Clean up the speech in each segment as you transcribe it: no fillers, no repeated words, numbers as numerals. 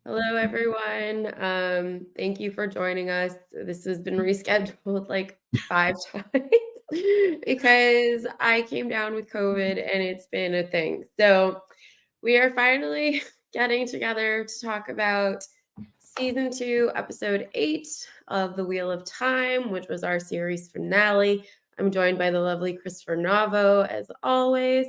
Hello, everyone. Thank you for joining us. This has been rescheduled like 5 times because I came down with COVID and it's been a thing. So we are finally getting together to talk about season 2, episode 8 of The Wheel of Time, which was our series finale. I'm joined by the lovely Christopher Navo, as always.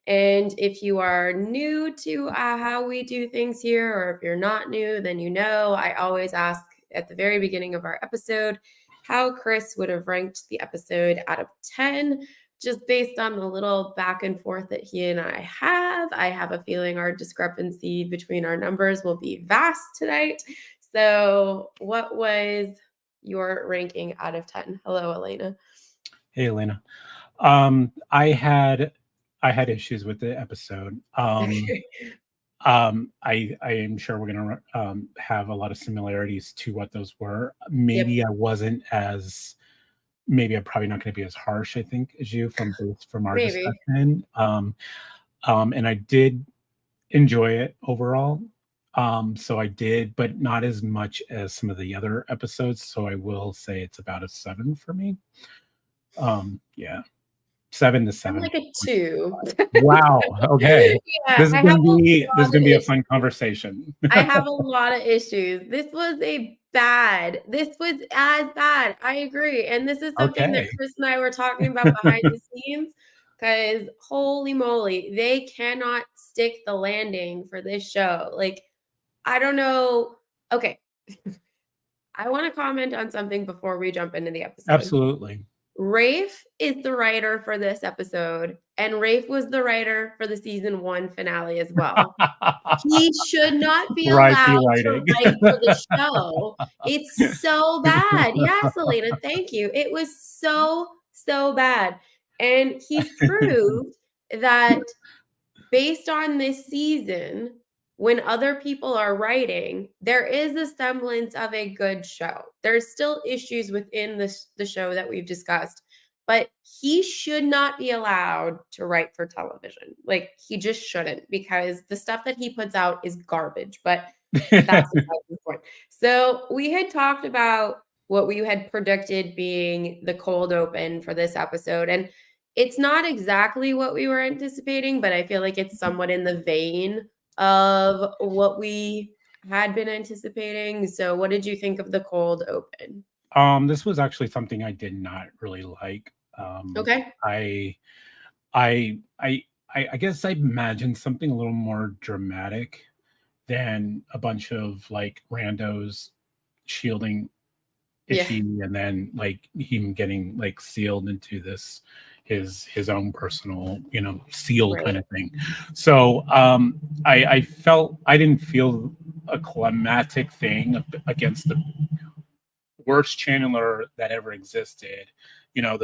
And if you are new to how we do things here, or if you're not new, then you know I always ask at the very beginning of our episode how Chris would have ranked the episode out of 10, just based on the little back and forth that he and I have. I have a feeling our discrepancy between our numbers will be vast tonight. So, what was your ranking out of 10? Hello, Elena. Hey, Elena. I had issues with the episode. I am sure we're gonna have a lot of similarities to what those were. Yep, Maybe I'm probably not going to be as harsh, I think, as you from our maybe. discussion. And I did enjoy it overall. So I did, but not as much as some of the other episodes. So I will say it's about a 7 for me. Yeah, 7 to I'm like a 7.5. 2. Wow. Okay. Yeah, I have a This is lot of gonna be a issues. fun conversation. I have a lot of issues. This was as bad. I agree. And this is something that Okay. Chris and I were talking about behind the scenes because holy moly, they cannot stick the landing for this show. Like, I don't know. Okay. I want to comment on something before we jump into the episode. Absolutely. Rafe is the writer for this episode, and Rafe was the writer for the season 1 finale as well. He should not be Right, be allowed to writing. write for the show. It's so bad. Yes, Elena, thank you. It was so, so bad. And he's proved that based on this season, when other people are writing, there is a semblance of a good show. There's still issues within the show that we've discussed, but he should not be allowed to write for television. Like, he just shouldn't, because the stuff that he puts out is garbage. But that's beside the point. So we had talked about what we had predicted being the cold open for this episode. And it's not exactly what we were anticipating, but I feel like it's somewhat in the vein of what we had been anticipating. So what did you think of the cold open? This was actually something I did not really like. Okay. I I I I guess I imagined something a little more dramatic than a bunch of like randos shielding Yeah. Ishi and then like him getting like sealed into this his own personal seal kind Right. of thing. So I felt I didn't feel a climatic thing against the worst channeler that ever existed. You know,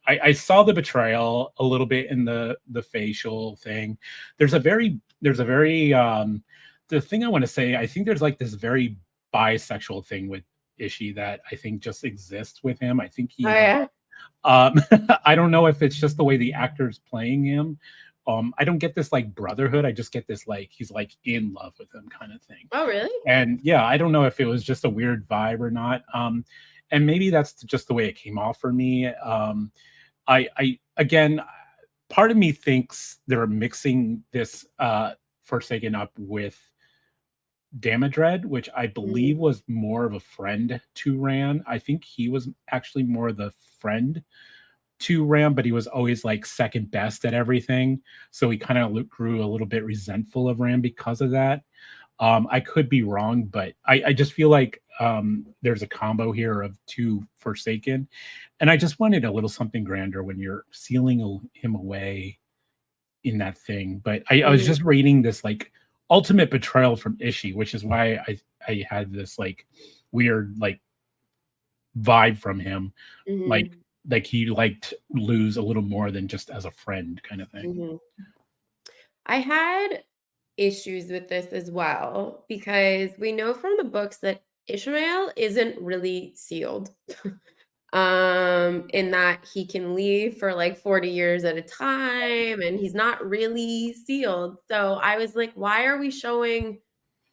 I saw the betrayal a little bit in the facial thing. There's a very the thing I want to say, I think there's like this very bisexual thing with Ishi that I think just exists with him. I think Oh, he like yeah. I don't know if it's just the way the actor's playing him. I don't get this like brotherhood. I just get this like he's like in love with him kind of thing. Oh, really? And yeah, I don't know if it was just a weird vibe or not. And maybe that's just the way it came off for me. I again, part of me thinks they're mixing this Forsaken up with Damodred, which I Mhm. believe was more of a friend to Ran. I think he was actually more the friend to Ram, but he was always like second best at everything. So he kind of grew a little bit resentful of Ram because of that. I could be wrong, but I just feel like there's a combo here of two Forsaken. And I just wanted a little something grander when you're sealing him away in that thing. But I was Mhm. just reading this like ultimate betrayal from Ishi, which is why I had this like weird like vibe from him, like Mhm. he liked Luz a little more than just as a friend kind of thing. Mhm. I had issues with this as well because we know from the books that Ishmael isn't really sealed. In that he can leave for like 40 years at a time and he's not really sealed. So I was like, why are we showing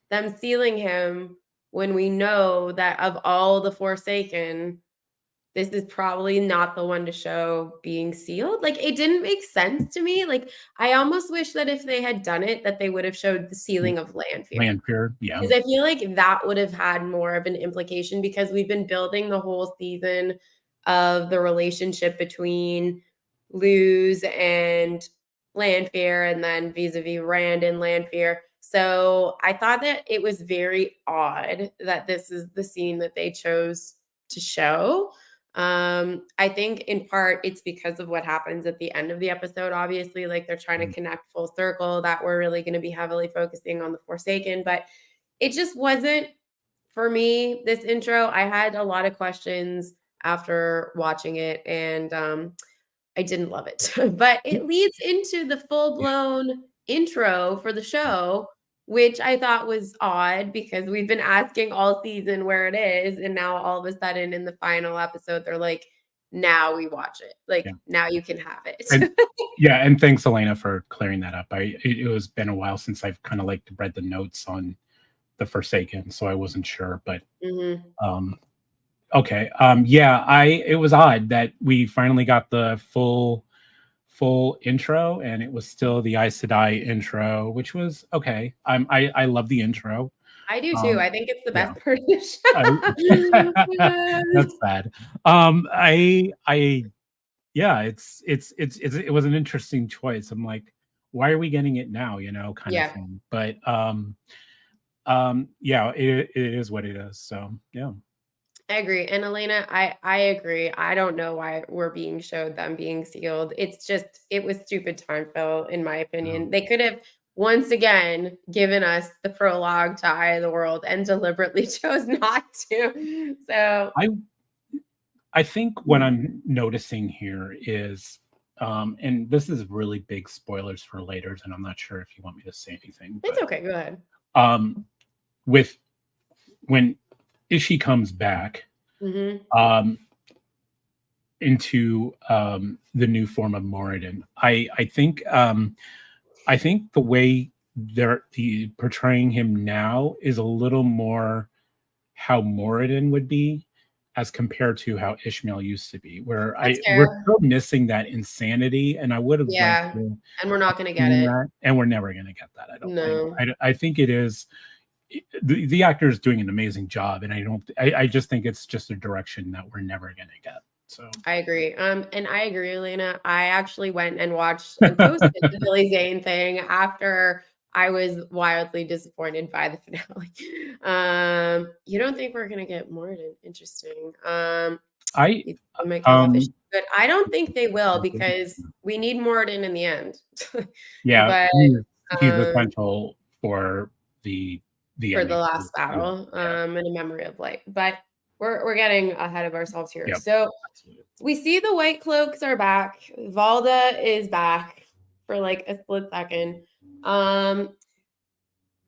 them sealing him when we know that of all the Forsaken, this is probably not the one to show being sealed. Like, it didn't make sense to me. Like, I almost wish that if they had done it, that they would have showed the sealing of Landfear. Landfear, yeah. Because I feel like that would have had more of an implication because we've been building the whole season of the relationship between Luz and Landfear and then vis-a-vis Rand and Landfear. So I thought that it was very odd that this is the scene that they chose to show. I think in part it's because of what happens at the end of the episode. Obviously, like they're trying to Mm, connect full circle that we're really going to be heavily focusing on the Forsaken, but it just wasn't for me, this intro. I had a lot of questions after watching it, and I didn't love it. But it leads into the yeah, full-blown intro for the show, which I thought was odd because we've been asking all season where it is, and now all of a sudden in the final episode, they're like, "Now we watch it. Like, yeah. now you can have And it." yeah, and thanks, Elena, for clearing that up. It was been a while since I've kind of like read the notes on the Forsaken, so I wasn't sure. But Mhm. um, okay, yeah, I it was odd that we finally got the full intro, and it was still the Aes Sedai intro, which was okay. I love the intro. I do too. Um, I think it's the yeah, best part of the I, show. that's sad. I yeah, it was an interesting choice. I'm like, why are we getting it now? Kind of Yeah. thing. But yeah, it is what it is. So yeah. I agree. And Elena, I agree. I don't know why we're being showed them being sealed. It's just it was stupid time fill, in my opinion. Um, They could have once again given us the prologue to Eye of the World and deliberately chose not to. So I I think what I'm noticing here is, and this is really big spoilers for later, and I'm not sure if you want me to say anything, it's but okay. Go ahead. um, with when Ishi comes back Hmm. um, into the new form of Moradin, I think the way the portraying him now is a little more how Moradin would be as compared to how Ishmael used to be, where That's we're fair. still missing that insanity, and I would have liked Yeah. to And we're not gonna get seen it. that, and we're never gonna get that, I don't think. No. I think it is the actor is doing an amazing job, and I just think it's just a direction that we're never gonna get, so I agree. And I agree, Elena. I actually went and watched and posted the Billy Zane thing after I was wildly disappointed by the finale. You don't think we're gonna get Morden? Interesting. I, They might kill off Ishmael, um but I don't think they will because we need Morden in the end. yeah, But he's um, essential for the for the ending. last battle, Yeah. in a memory of light. But we're getting ahead of ourselves here. Yep. So Absolutely. we see the Whitecloaks are back. Valda is back for like a split second. Um,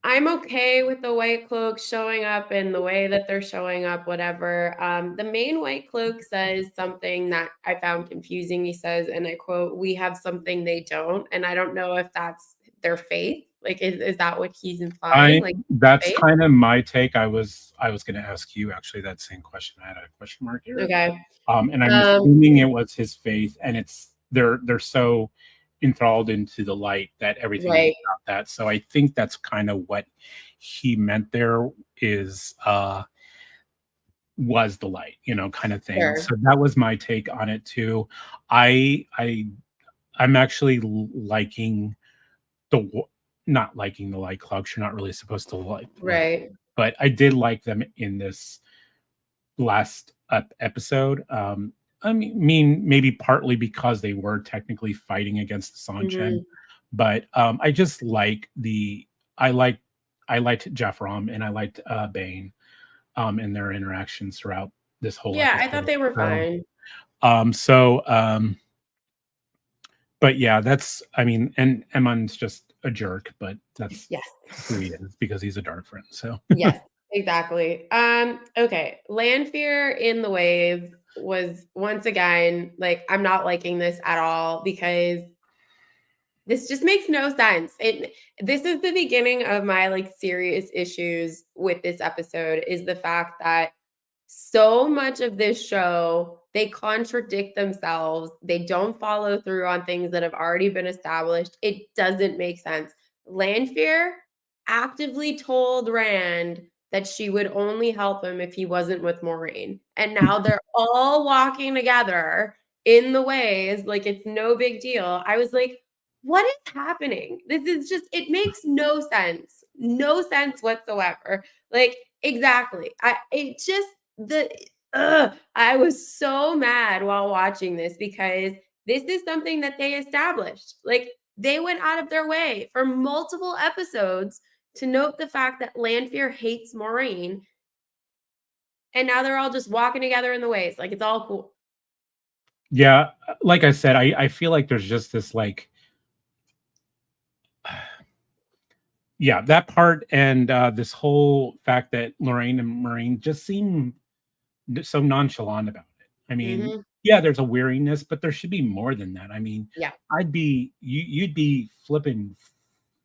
I'm okay with the Whitecloaks showing up in the way that they're showing up, whatever. The main Whitecloak says something that I found confusing. He says, and I quote, "We have something they don't." And I don't know if that's their faith. Like, is that what he's implying? I Like That's faith? kind of my take. I was gonna ask you actually that same question. I had a question mark here. Okay. And I'm Um, assuming it was his faith, and they're so enthralled into the light that everything is right. about that. So I think that's kind of what he meant there is was the light, kind of thing. Sure. So that was my take on it too. I'm actually liking the not liking the light cloaks. You're not really supposed to like, Right. but I did like them in this last episode. I mean, maybe partly because they were technically fighting against the Sanchen, Mhm. but I just like I like I liked Jaffram and I liked Bane in their interactions throughout this whole Yeah, I thought episode. they were So, fine. um, so um, but yeah, that's I mean, and Emon's just a jerk, but that's Yes. who he is because he's a dark friend. So Yes, exactly. Okay. Landfear in the wave was once again like I'm not liking this at all because This just makes no sense. This is the beginning of my like serious issues with this episode is the fact that so much of this show they contradict themselves. They don't follow through on things that have already been established. It doesn't make sense. Landfear actively told Rand that she would only help him if he wasn't with Moraine. And now they're all walking together in the ways like it's no big deal. I was like, what is happening? This is just, it makes no sense. No sense whatsoever. Like, exactly. It just, I was so mad while watching this because this is something that they established. Like, they went out of their way for multiple episodes to note the fact that Landfear hates Moraine. And now they're all just walking together in the ways. Like, it's all cool. Yeah, like I said, I feel like there's just this like yeah, that part and this whole fact that Lorraine and Maureen just seem so nonchalant about it. I mean, Mhm. yeah, there's a weariness, but there should be more than that. I mean, Yeah. you'd be flipping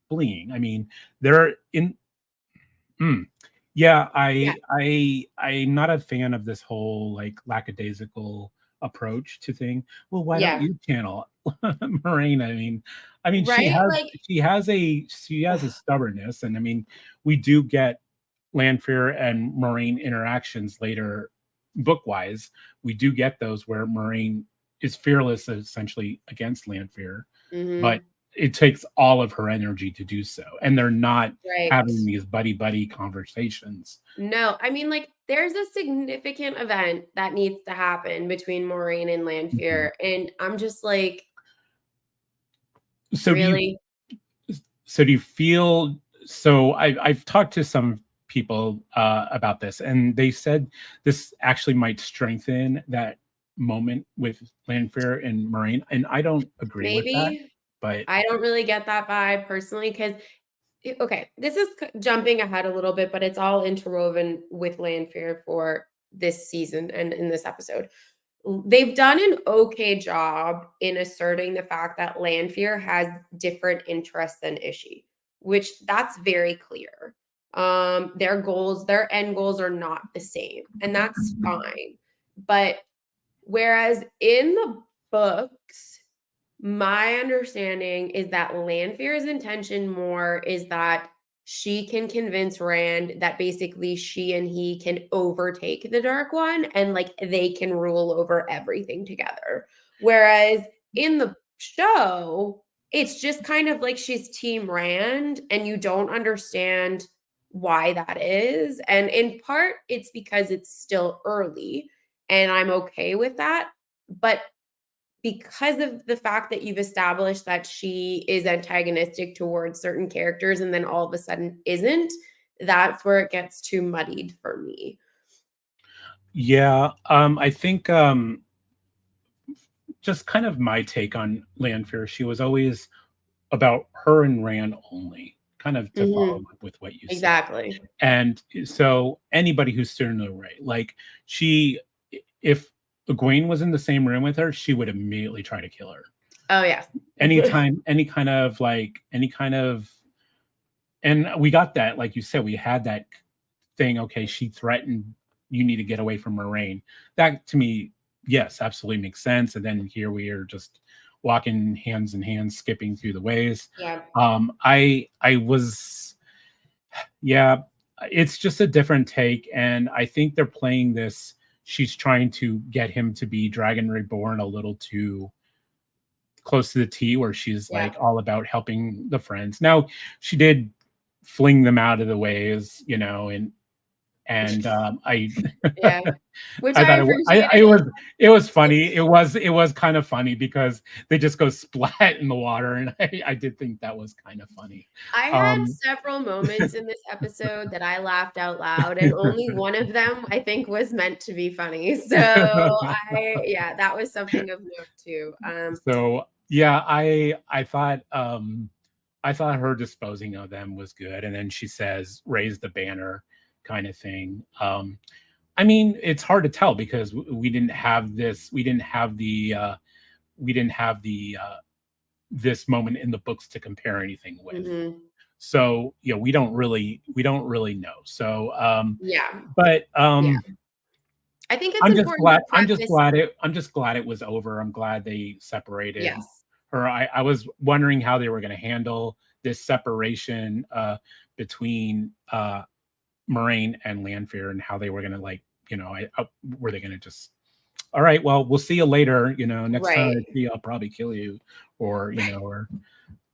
fleeing. I mean, they're in mm, yeah, Yeah. I'm not a fan of this whole like lackadaisical approach to thing. Well, why don't Yeah. you channel Moraine? I mean Right? Like, she has a stubbornness, and I mean we do get Landfear and Moraine interactions later book wise. We do get those where Moraine is fearless essentially against Landfear, but mhm. it takes all of her energy to do so, and they're not Right. having these buddy conversations. No, I mean, like, there's a significant event that needs to happen between Moraine and Mhm. Landfear, and I'm just like, So do you really? so do you feel so I've talked to some people about this, and they said this actually might strengthen that moment with Landfair and Moraine, and I don't agree with that, Maybe. but I don't really get that vibe personally because, okay, this is jumping ahead a little bit, but it's all interwoven with Landfear for this season and in this episode. They've done an okay job in asserting the fact that Landfear has different interests than Ishii, which that's very clear. Their goals, their end goals are not the same, and that's fine. But whereas in the books, my understanding is that Lanfear's intention more is that she can convince Rand that basically she and he can overtake the Dark One and like they can rule over everything together. Whereas in the show, it's just kind of like she's Team Rand and you don't understand why that is. And in part, it's because it's still early and I'm okay with that. But because of the fact that you've established that she is antagonistic towards certain characters and then all of a sudden isn't, that's where it gets too muddied for me. yeah, I think just kind of my take on Landfair, she was always about her and Rand only, kind of to follow Mhm. up with what you said. Exactly. And so anybody who's stood in the right, like she, if Egwene was in the same room with her, she would immediately try to kill her. Oh, yes. Anytime, any kind of, and we got that, like you said, we had that thing. Okay, she threatened you need to get away from Moraine. That to me, yes, absolutely makes sense. And then here we are just walking hands in hand, skipping through the ways. Yeah. I was yeah, it's just a different take, and I think they're playing this. She's trying to get him to be Dragon Reborn a little too close to the T, where she's Yeah. like all about helping the friends. Now, she did fling them out of the ways, and I Yeah. Which I I thought appreciated. it was funny. It was kind of funny because they just go splat in the water, and I did think that was kind of funny. I had Um, several moments in this episode that I laughed out loud, and only one of them I think was meant to be funny. So yeah, that was something of note too. so yeah, I thought her disposing of them was good, and then she says raise the banner kind of thing. I mean, it's hard to tell because we didn't have this, we didn't have the this moment in the books to compare anything with. Mhm. So, we don't really know. So, Yeah. but Yeah. I think it's I'm just important glad to preface. I'm just glad it was over. I'm glad they separated Yes. her. I was wondering how they were going to handle this separation between Moraine and Landfear, and how they were going to, like, were they going to just, all right, well, we'll see you later, next time I Right. see you, I'll probably kill you, or or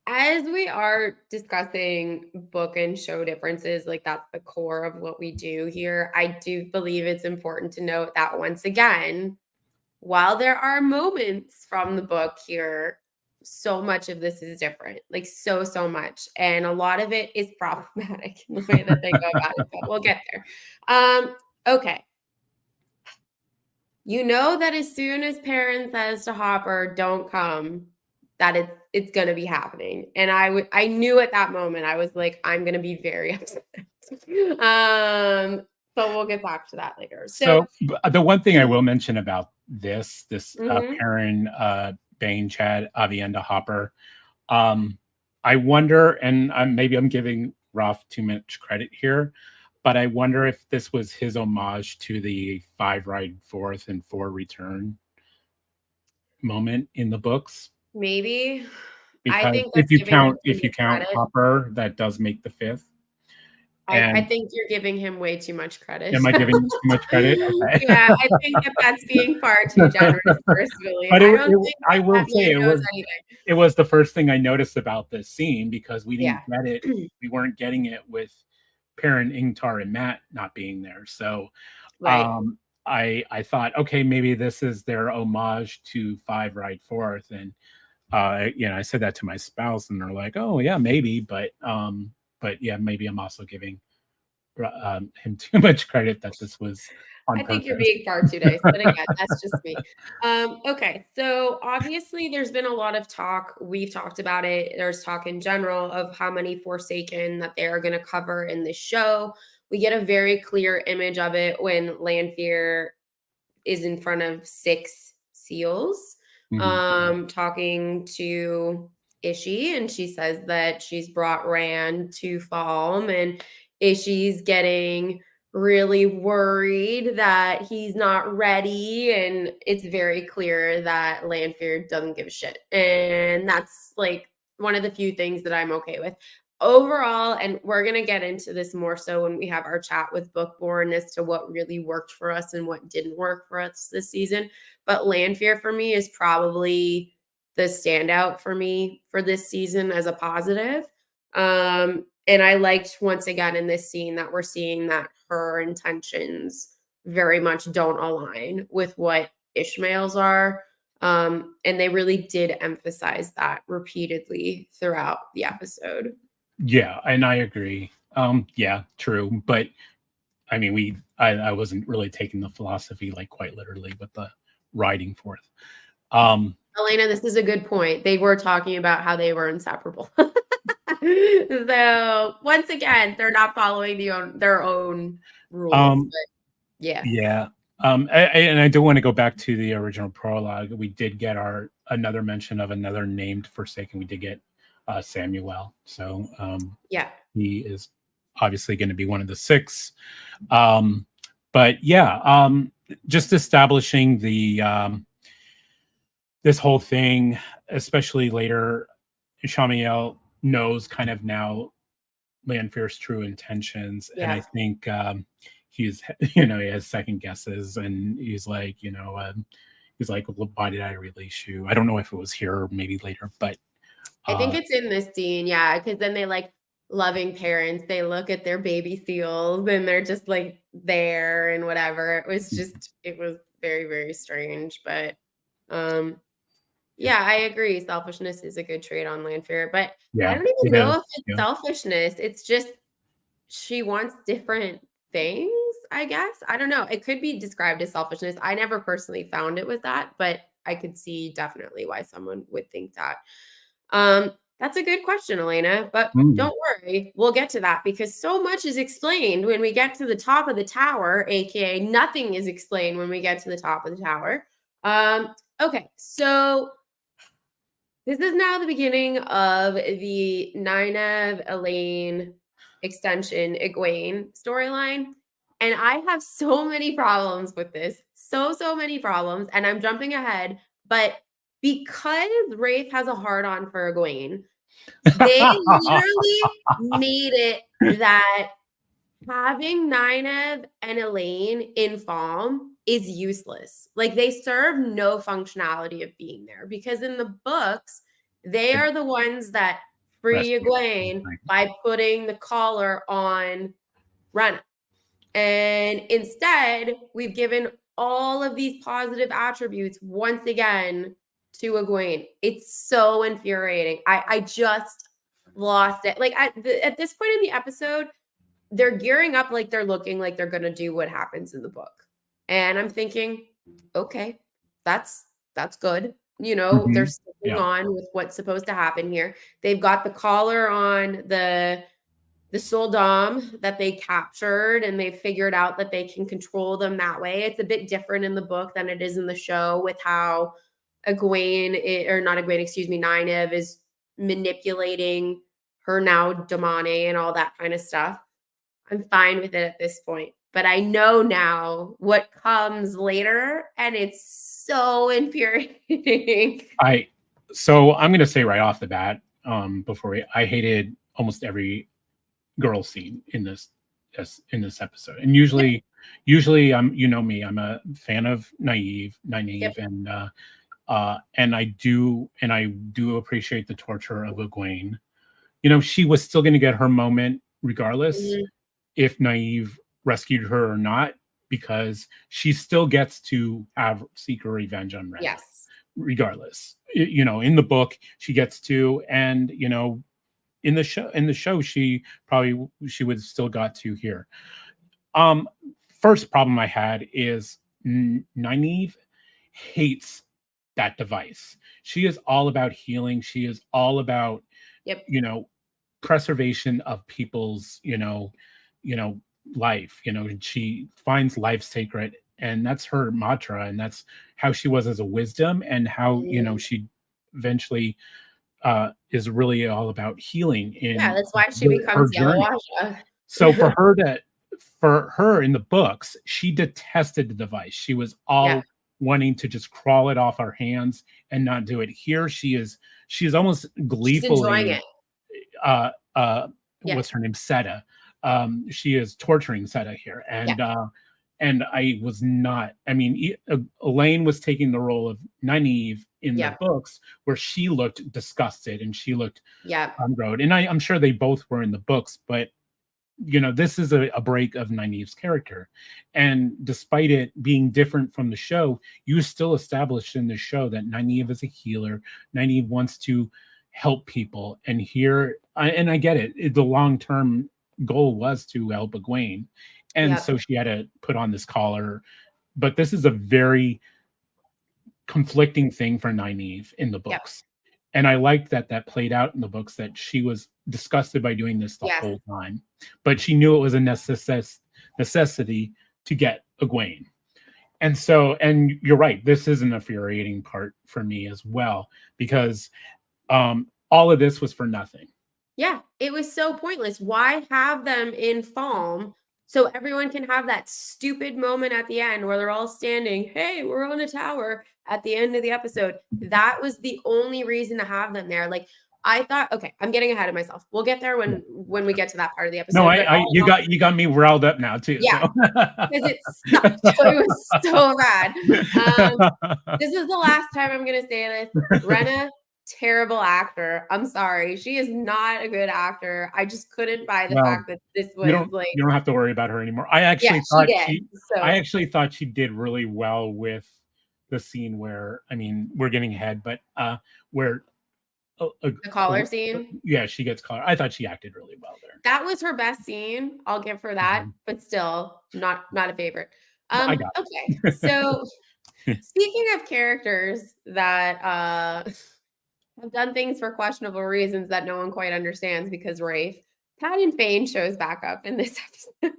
As we are discussing book and show differences, like that's the core of what we do here. I do believe it's important to note that once again, while there are moments from the book here, so much of this is different. Like so much. And a lot of it is problematic in the way that they go about it, but we'll get there. Okay. You know that as soon as Perrin says to Hopper, "Don't come," that it's gonna be happening, and I knew at that moment, I was like, "I'm gonna be very upset." Um, but we'll get back to that later. So So, the one thing I will mention about this mhm, Perrin, Bane, Chad, Avienda, Hopper, um, I wonder, and maybe I'm giving Roth too much credit here, but I wonder if this was his homage to the 5 ride forth and 4 return moment in the books, maybe. I because think that's giving him too if you much count credit. Hopper, that does make the 5th. I And think you're giving him way too much credit. am I giving too much credit? Okay. Yeah, I think that that's being far too generous personally. But I don't think I that will that say man knows anything. it was the first thing I noticed about this scene, because Yeah. we weren't getting it with Perrin, Ingtar, and Matt not being there. So, Right. um, I thought, okay, maybe this is their homage to 5 Ride Forth, and I said that to my spouse, and they're like, "Oh yeah, maybe," but yeah, maybe I'm also giving him too much credit that this was on I think you're purpose. being far too nice, but again, that's just me. Okay, so obviously there's been a lot of talk. We've talked about it. There's talk in general of how many Forsaken that they are going to cover in this show. We get a very clear image of it when Landfear is in front of 6 seals, Mhm. talking to Ishi, and she says that she's brought Rand to Falm, and Ishi's getting really worried that he's not ready, and it's very clear that Lanfear doesn't give a shit, and that's, like, one of the few things that I'm okay with. Overall, and we're gonna get into this more so when we have our chat with Bookborn as to what really worked for us and what didn't work for us this season. But Landfear for me is probably the standout for me for this season as a positive. And I liked once again in this scene that we're seeing that her intentions very much don't align with what Ishmael's are. And they really did emphasize that repeatedly throughout the episode. Yeah, and I agree. Yeah, true. But I mean, I wasn't really taking the philosophy like quite literally with the riding forth. Um, Elena, this is a good point. They were talking about how they were inseparable. So, once again, they're not following their own rules, um, but yeah. yeah. And I do want to go back to the original prologue. We did get our another mention of another named Forsaken. We did get Samuel. So Yeah. he is obviously going to be one of the 6. Um, but yeah, just establishing the this whole thing, especially later, Shamiel knows kind of now Lanfear's true intentions, and I Yeah. think he's he has second guesses, and he's like, well, why did I release you? I don't know if it was here or maybe later, but I think uh, it's in this scene, yeah, because then they, like, loving parents, they look at their baby seals, and they're just, like, there and whatever. It was very, very strange, but, um yeah, yeah, I agree. Selfishness is a good trait on Landfear, but I yeah, don't even it know is. if it's Yeah. selfishness. It's just she wants different things, I guess. I don't know. It could be described as selfishness. I never personally found it with that, but I could see definitely why someone would think that. That's a good question, Elena, but Mm. don't worry. We'll get to that because so much is explained when we get to the top of the tower, aka nothing is explained when we get to the top of the tower. Okay, so This is now the beginning of the Nynaeve Elayne extension, Egwene storyline. And I have so many problems with this. So many problems. And I'm jumping ahead. But because Rafe has a hard on for Egwene, they literally made it that having Nynaeve and Elayne in Falm is useless. Like, they serve no functionality of being there because in the books, they are the ones that free Rescue. Egwene by putting the collar on Renna. And instead, we've given all of these positive attributes once again to Egwene. It's so infuriating. I just lost it. Like, at this point in the episode, they're gearing up like they're looking like they're gonna do what happens in the book. And I'm thinking, okay, that's good. You know, they're Mhm. sticking Yeah. on with what's supposed to happen here. They've got the collar on the Soldom that they captured, and they've figured out that they can control them that way. It's a bit different in the book than it is in the show with how Egwene, or not Egwene, excuse me, Nynaeve is manipulating her now Damane and all that kind of stuff. I'm fine with it at this point. But I know now what comes later, and it's so infuriating. So I'm gonna say right off the bat, I hated almost every girl scene in this episode. And Yep, usually I'm, you know me, I'm a fan of yep. Nynaeve, and I do appreciate the torture of Egwene. You know, she was still gonna get her moment regardless Mhm. if Nynaeve rescued her or not, because she still gets to seek her revenge on Renna Yes. regardless. You know, in the book she gets to, and you know, in the show she would still got to here. Um, First problem I had is Nynaeve hates that device. She is all about healing. She is all about, Yep. you know, preservation of people's, you know, life. You know, and she finds life sacred, and that's her mantra, and that's how she was as a wisdom, and how, you know, Mhm. she eventually is really all about healing Yeah, in that's why she her becomes Yellow journey. Asha. So for her in the books, she detested the device. She was Yeah, all wanting to just crawl it off her hands and not do it. Here she's almost she's enjoying gleefully it. uh Yeah, what's her name, Seta. She is torturing Seta here, yeah, and I was not. I mean, Elaine was taking the role of Nynaeve in the yeah, books, where she looked disgusted and she looked yeah, on road, and I'm sure they both were in the books, but you know, this is a break of Nynaeve's character, and despite it being different from the show, you still established in the show that Nynaeve is a healer. Nynaeve wants to help people, and and I get it. The long term goal was to help Egwene, and yeah, so she had to put on this collar. But this is a very conflicting thing for Nynaeve in the yeah, books. And I liked that that played out in the books, that she was disgusted by doing this the yes, whole time, but she knew it was a necessity to get Egwene. And so, and you're right, this is an infuriating part for me as well, because all of this was for nothing. yeah. It was so pointless. Why have them in Falm so everyone can have that stupid moment at the end where they're all standing, "Hey, we're on a tower," at the end of the episode? That was the only reason to have them there. Like, I thought, okay, I'm getting ahead of myself. We'll get there Yeah. when we get to that part of the No, episode, but I you got me riled up now too. yeah, So because it sucked. It was so bad. Um, this is the last time I'm gonna say this. Rena, terrible actor. I'm sorry. She is not a good actor. I just couldn't buy the well, fact that this was like, you don't have to worry about her anymore. yeah, she did. I So actually thought she did really well with the scene where, I mean, we're getting ahead, but where the collar uh, scene, yeah, she gets caught. I thought she acted really well there. that was her best scene. I'll give her that, Mhm. but still not a favorite. I got Okay. it. So speaking of characters that have done things for questionable reasons that no one quite understands because Rafe, Padan Fain shows back up in this episode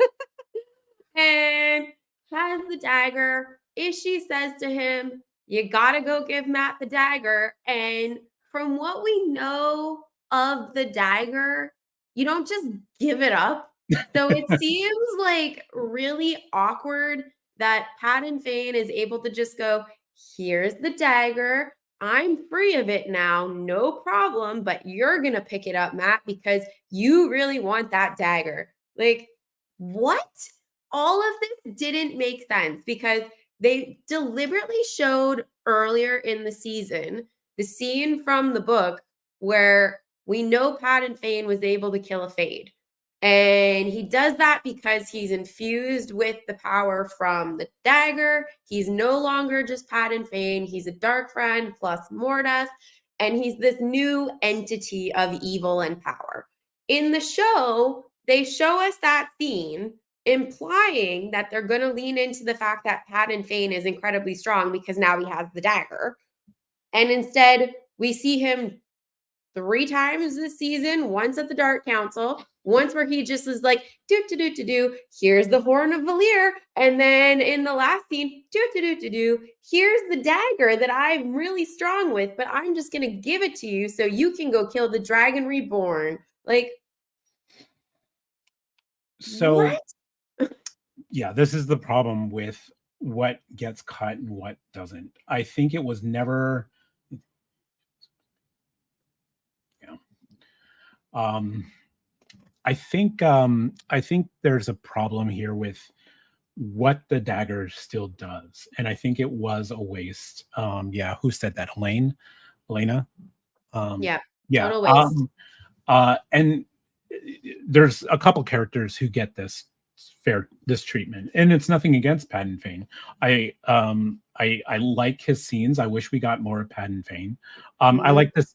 and has the dagger. Ishi says to him, "You gotta go give Matt the dagger." And from what we know of the dagger, you don't just give it up. So it seems like really awkward that Padan Fain is able to just go, here's the dagger. I'm free of it now, no problem, but you're going to pick it up, Matt, because you really want that dagger. Like, what? All of this didn't make sense because they deliberately showed earlier in the season the scene from the book where we know Padan Fain was able to kill a Fade. And he does that because he's infused with the power from the dagger. He's no longer just Padan Fain. He's a dark friend plus Mordeth. And he's this new entity of evil and power. In the show, they show us that scene, implying that they're going to lean into the fact that Padan Fain is incredibly strong because now he has the dagger. And instead, we see him 3 times this season, once at the Dark Council, once where he just is like, here's the Horn of Valere. And then in the last scene, here's the dagger that I'm really strong with, but I'm just going to give it to you so you can go kill the Dragon Reborn. Like, so what? Yeah, this is the problem with what gets cut and what doesn't. I think it was never, I think there's a problem here with what the dagger still does, and I think it was a waste. Yeah, who said that? Elena. Yeah, Yeah. total waste. And there's a couple characters who get this treatment, and it's nothing against Padan Fain. I like his scenes. I wish we got more of Padan Fain. I like this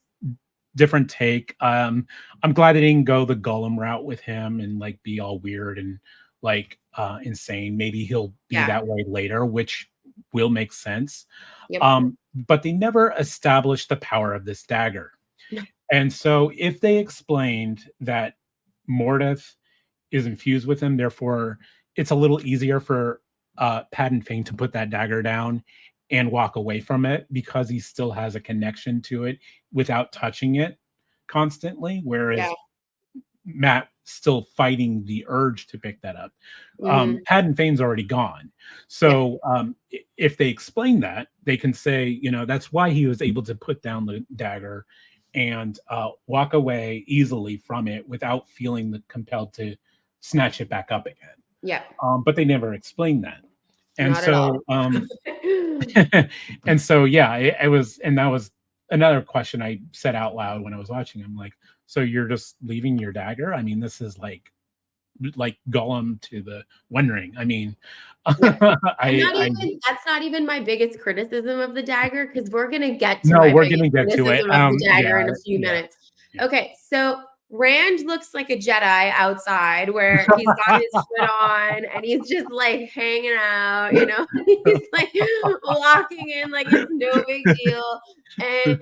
different take. I'm glad they didn't go the Gollum route with him and like be all weird and like insane. Maybe he'll be that way later, which will make sense. Yep. But they never established the power of this dagger. And so if they explained that Mordeth is infused with him, therefore it's a little easier for Padan Fain to put that dagger down and walk away from it because he still has a connection to it without touching it constantly, whereas Matt still fighting the urge to pick that up. Padan Fain's already gone. So if they explain that, they can say, that's why he was able to put down the dagger and walk away easily from it without feeling compelled to snatch it back up again. Yeah. But they never explained that. And Not so and so it was, and that was another question I said out loud when I was watching. I'm like, so you're just leaving your dagger? I mean, this is like Gollum to the One Ring. I mean, that's not even my biggest criticism of the dagger, because we're gonna get to we're gonna get to it. Of the dagger in a few minutes. Okay, so Rand looks like a Jedi outside, where he's got his foot on and he's just like hanging out, he's like walking in like it's no big deal. And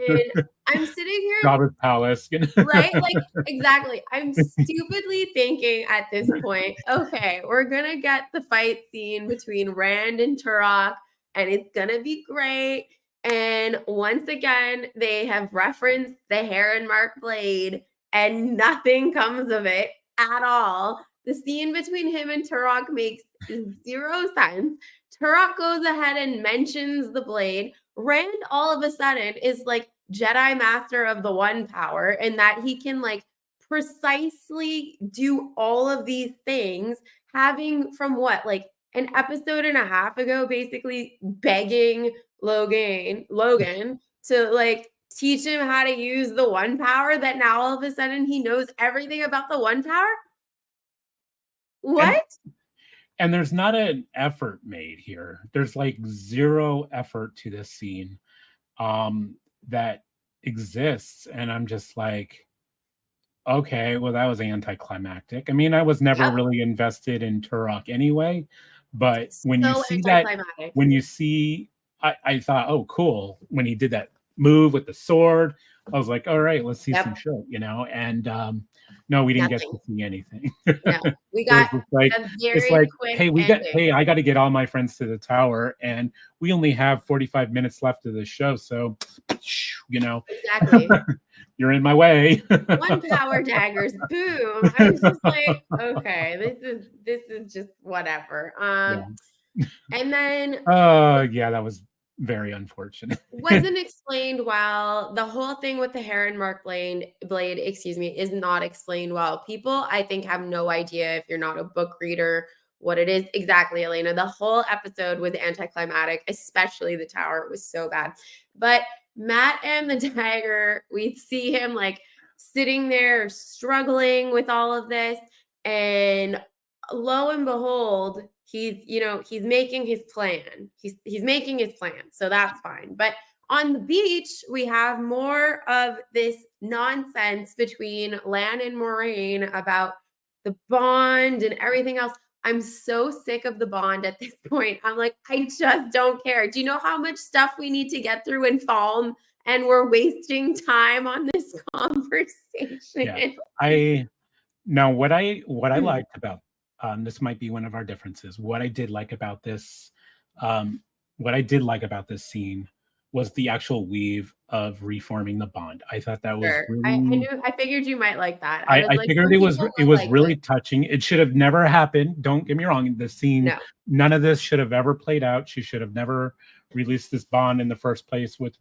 I'm sitting here, Jabba's palace, right? Like, exactly. I'm stupidly thinking at this point, okay, we're gonna get the fight scene between Rand and Turok, and it's gonna be great. And once again, they have referenced the Heron Mark blade, and nothing comes of it at all. The scene between him and Turok makes 0 sense. Turok goes ahead and mentions the blade. Rand all of a sudden is like Jedi Master of the One Power, and that he can like precisely do all of these things, having from what, like an episode and a half ago, basically begging Logan to like teach him how to use the One Power, that now all of a sudden he knows everything about the One Power? What? And there's not an effort made here. There's like 0 effort to this scene that exists. And I'm just like, okay, well, that was anticlimactic. I mean, I was never really invested in Turok anyway. But when you see that, I thought, oh, cool. When he did that move with the sword, I was like, all right, let's see some shit, And No, we didn't get Nothing. to see anything. No, we It was got just like a it's very like, quick "Hey, ending. hey, I gotta get all my friends to the tower, and we only have 45 minutes left of the show, so, you know, Exactly. you're in my way." One power daggers, boom. I was just like, okay, this is just whatever. Yeah. And then Yeah, that was very unfortunate. wasn't explained well. The whole thing with the hair and mark blade, excuse me, is not explained well. People, I think, have no idea if you're not a book reader what it is. Exactly, Elena. The whole episode was anticlimactic, especially the tower. It was so bad. But Matt and the dagger, we see him like sitting there struggling with all of this. And lo and behold, he's making his plan. He's making his plan. So that's fine. But on the beach, we have more of this nonsense between Lan and Moraine about the bond and everything else. I'm so sick of the bond at this point. I'm like, I just don't care. Do you know how much stuff we need to get through in Falm? And we're wasting time on this Yeah. conversation. I Now what I liked about, this might be one of our differences. Um, what I did like about this scene was the actual weave of reforming the bond. I thought that was Sure. really I figured you might like that. I was I like, figured some people it will was like really this. touching. It should have never happened. Don't get me wrong. The scene, No. none of this should have ever played out. She should have never released this bond in the first place with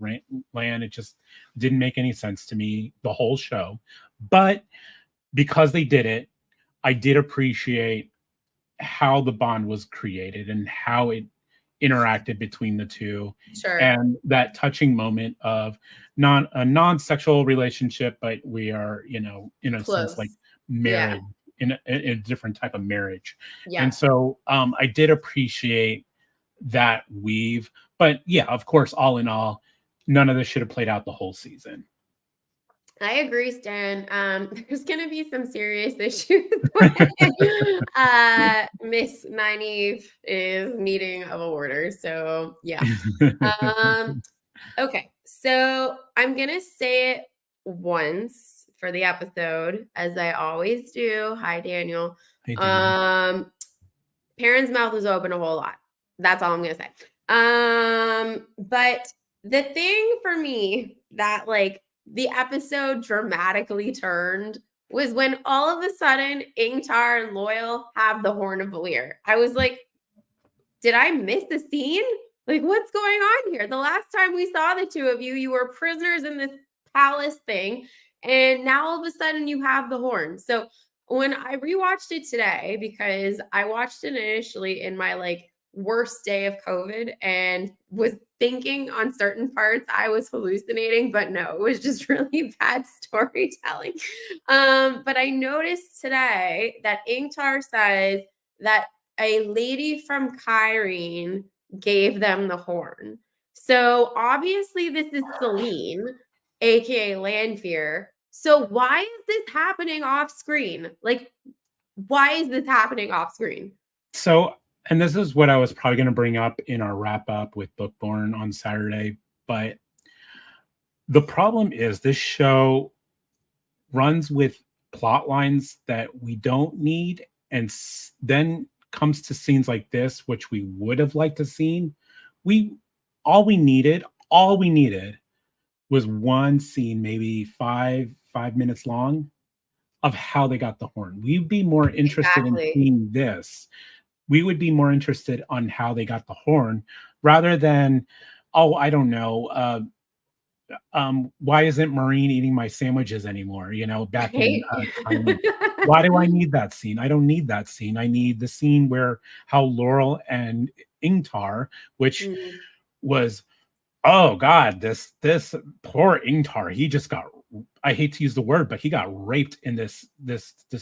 Lan. It just didn't make any sense to me, the whole show. But because they did it, I did appreciate how the bond was created and how it interacted between the two, Sure. and that touching moment of non-sexual relationship, but we are, in a sense, like Close. Yeah. married in a different type of marriage. And Yeah. so I did appreciate that weave. But yeah, of course, all in all, none of this should have played out the whole season. I agree, Stan. There's gonna be some serious issues when Miss Nynaeve is needing of a order. So yeah. Um, okay. So I'm gonna say it once for the episode, as I always do. Hi, Daniel. Hey, Daniel. Perrin's mouth was open a whole lot. That's all I'm gonna say. But the thing for me that like the episode dramatically turned was when all of a sudden Ingtar and Loyal have the Horn of Valere. I was like, did I miss the scene? Like, what's going on here? The last time we saw the two of you, you were prisoners in this palace thing, and now all of a sudden you have the horn. So when I rewatched it today, because I watched it initially in my like worst day of COVID and was thinking on certain parts I was hallucinating, but no, it was just really bad storytelling. But I noticed today that Ingtar says that a lady from Kyrene gave them the horn. So obviously this is Celine, aka Landfear. So why is this happening off screen? Like, why is this happening off screen? So, and this is what I was probably going to bring up in our wrap up with Bookborn on Saturday, but the problem is this show runs with plot lines that we don't need, and then comes to scenes like this, which we would have liked to seen. We all we needed, all we needed was one scene, maybe five minutes long, of how they got the horn. We'd be more interested in Exactly. seeing this. We would be more interested on how they got the horn rather than, oh, I don't know, why isn't Marine eating my sandwiches anymore? Back in Right? time. Why do I need that scene? I don't need that scene. I need the scene where how Laurel and Ingtar, which Mm, was, oh God, this poor Ingtar, he just got, I hate to use the word, but he got raped in this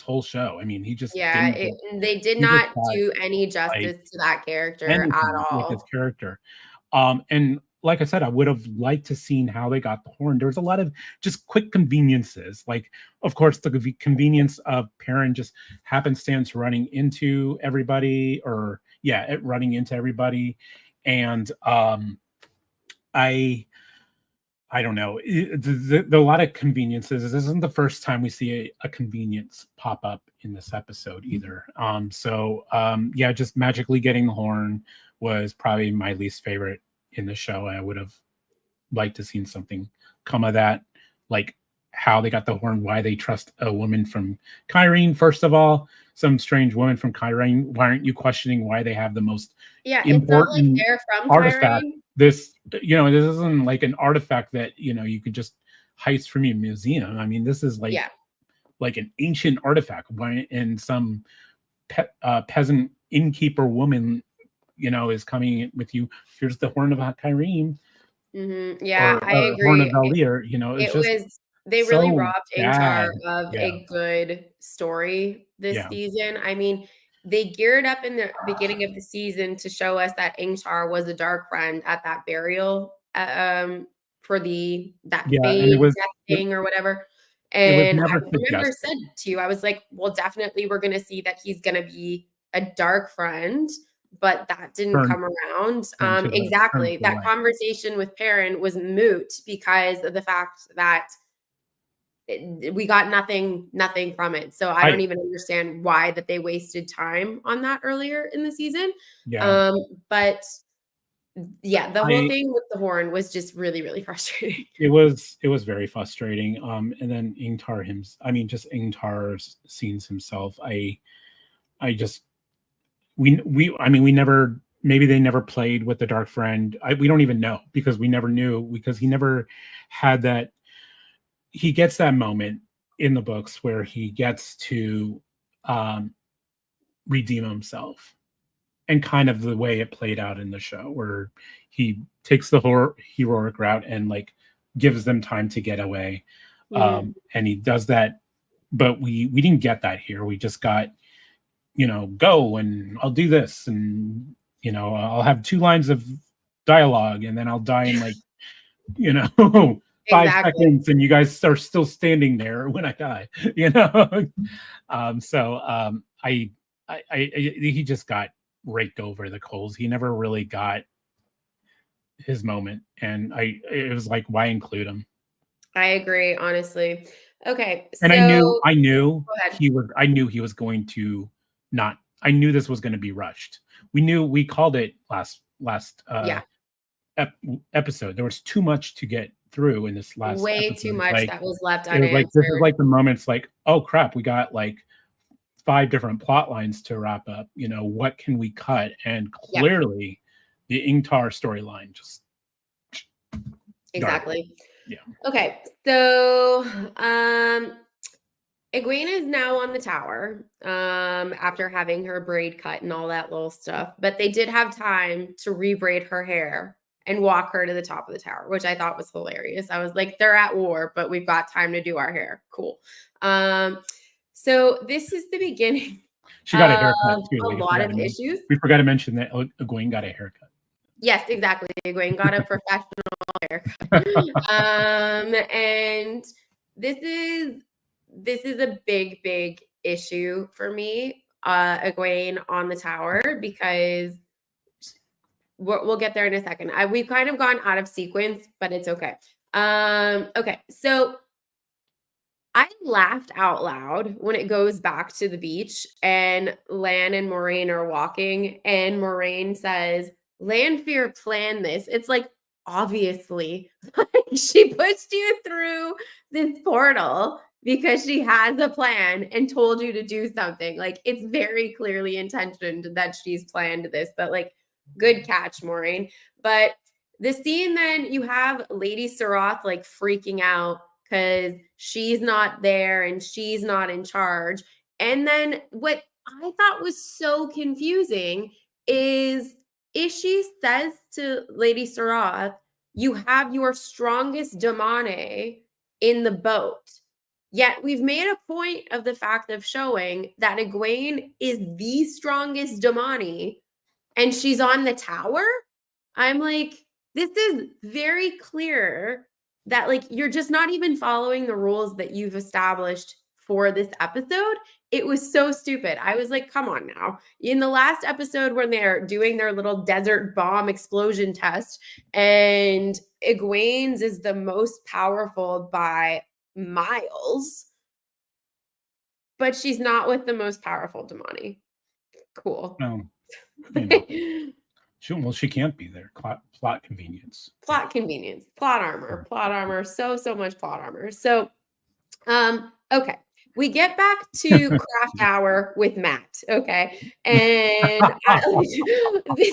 whole show. I mean, he just yeah, didn't get, they did he just not got do any like justice to that character at anything with his all. character. And like I said, I would have liked to seen how they got the horn. There was a lot of just quick conveniences. Like, of course, the convenience of Perrin just happenstance running into everybody, or running into everybody. And I I don't know. A lot of conveniences. This isn't the first time we see a convenience pop up in this episode either. Yeah, just magically getting the horn was probably my least favorite in the show. I would have liked to seen something come of that, like how they got the horn, why they trust a woman from Kyrene. First of all, some strange woman from Kyrene. Why aren't you questioning why they have the most Yeah, it's not like important they're from artifact? Kyrene. This, this isn't like an artifact that you could just heist from your museum. I mean, this is Yeah. like an ancient artifact. And some peasant innkeeper woman, is coming with you. Here's the horn of Kyrene Yeah, or I Horn of agree. Valere. It's It just was they really so robbed Ingtar bad. of Yeah, a good story this yeah, season. I mean, they geared up in the beginning of the season to show us that Ingtar was a dark friend at that burial, for that yeah. And Fain death thing or whatever. it was And I never remember suggested. said to you, I was like, well, definitely we're gonna see that he's gonna be a dark friend, but that didn't Turned come around. turned Exactly. to the That light. conversation with Perrin was moot because of the fact that we got nothing from it. So I I don't even understand why that they wasted time on that earlier in the season. Yeah, But yeah, the whole I thing with the horn was just really, really frustrating. it was very frustrating. And then just Ingtar scenes himself. I just we never, maybe they never played with the Dark Friend. We don't even know because we never knew, because he never had that. He gets that moment in the books where he gets to um, redeem himself, and kind of the way it played out in the show, where he takes the heroic route and like gives them time to get away, Mhm. and he does that. But we didn't get that here. We just got, go and I'll do this, and I'll have 2 lines of dialogue, and then I'll die in like, you know 5 Exactly. seconds, and you guys are still standing there when I die. you know so he just got raked over the coals. He never really got his moment, and it was like, why include him? I agree, honestly. Okay, And so I knew go ahead. he was going to not. I knew this was going to be rushed. We called it last Yeah, ep- episode. There was too much to get through in this last way too episode. much that was left It was like, this is unanswered. like the moments like, oh crap, we got like 5 different plot lines to wrap up. What can we cut? And Yep, clearly, the Ingtar storyline just garbage. exactly. Yeah, Okay, so Egwene is now on the tower, after having her braid cut and all that little stuff. But they did have time to rebraid her hair and walk her to the top of the tower, which I thought was hilarious. I was like, they're at war, but we've got time to do our hair. Cool. Um, so this is the beginning she got a of haircut too. a lot of issues. We forgot to mention that Egwene got a haircut. Yes, exactly. Egwene got a professional haircut. And this is this is a big, big issue for me, Egwene on the tower, because we'll get there in a second. We've kind of gone out of sequence, but it's okay. Okay, so I laughed out loud when it goes back to the beach and Lan and Moraine are walking, and Moraine says, Landfear planned this. It's like, obviously, like, she pushed you through this portal because she has a plan and told you to do something. Like, it's very clearly intentioned that she's planned this, but like, good catch, Maureen. But the scene, then you have Lady Sarath like freaking out because she's not there and she's not in charge. And then what I thought was so confusing is she says to Lady Sarath, you have your strongest damane in the boat. Yet we've made a point of the fact of showing that Egwene is the strongest damane and she's on the tower. I'm like, this is very clear that like you're just not even following the rules that you've established for this episode, it was so stupid. I was like, come on now. In the last episode, when they're doing their little desert bomb explosion test, and Egwene's is the most powerful by miles, but she's not with the most powerful Damani. Cool. She can't be there. Plot convenience. Plot convenience. Plot armor. Plot armor. So much plot armor. So, okay. We get back to craft hour with Matt. Okay. And this,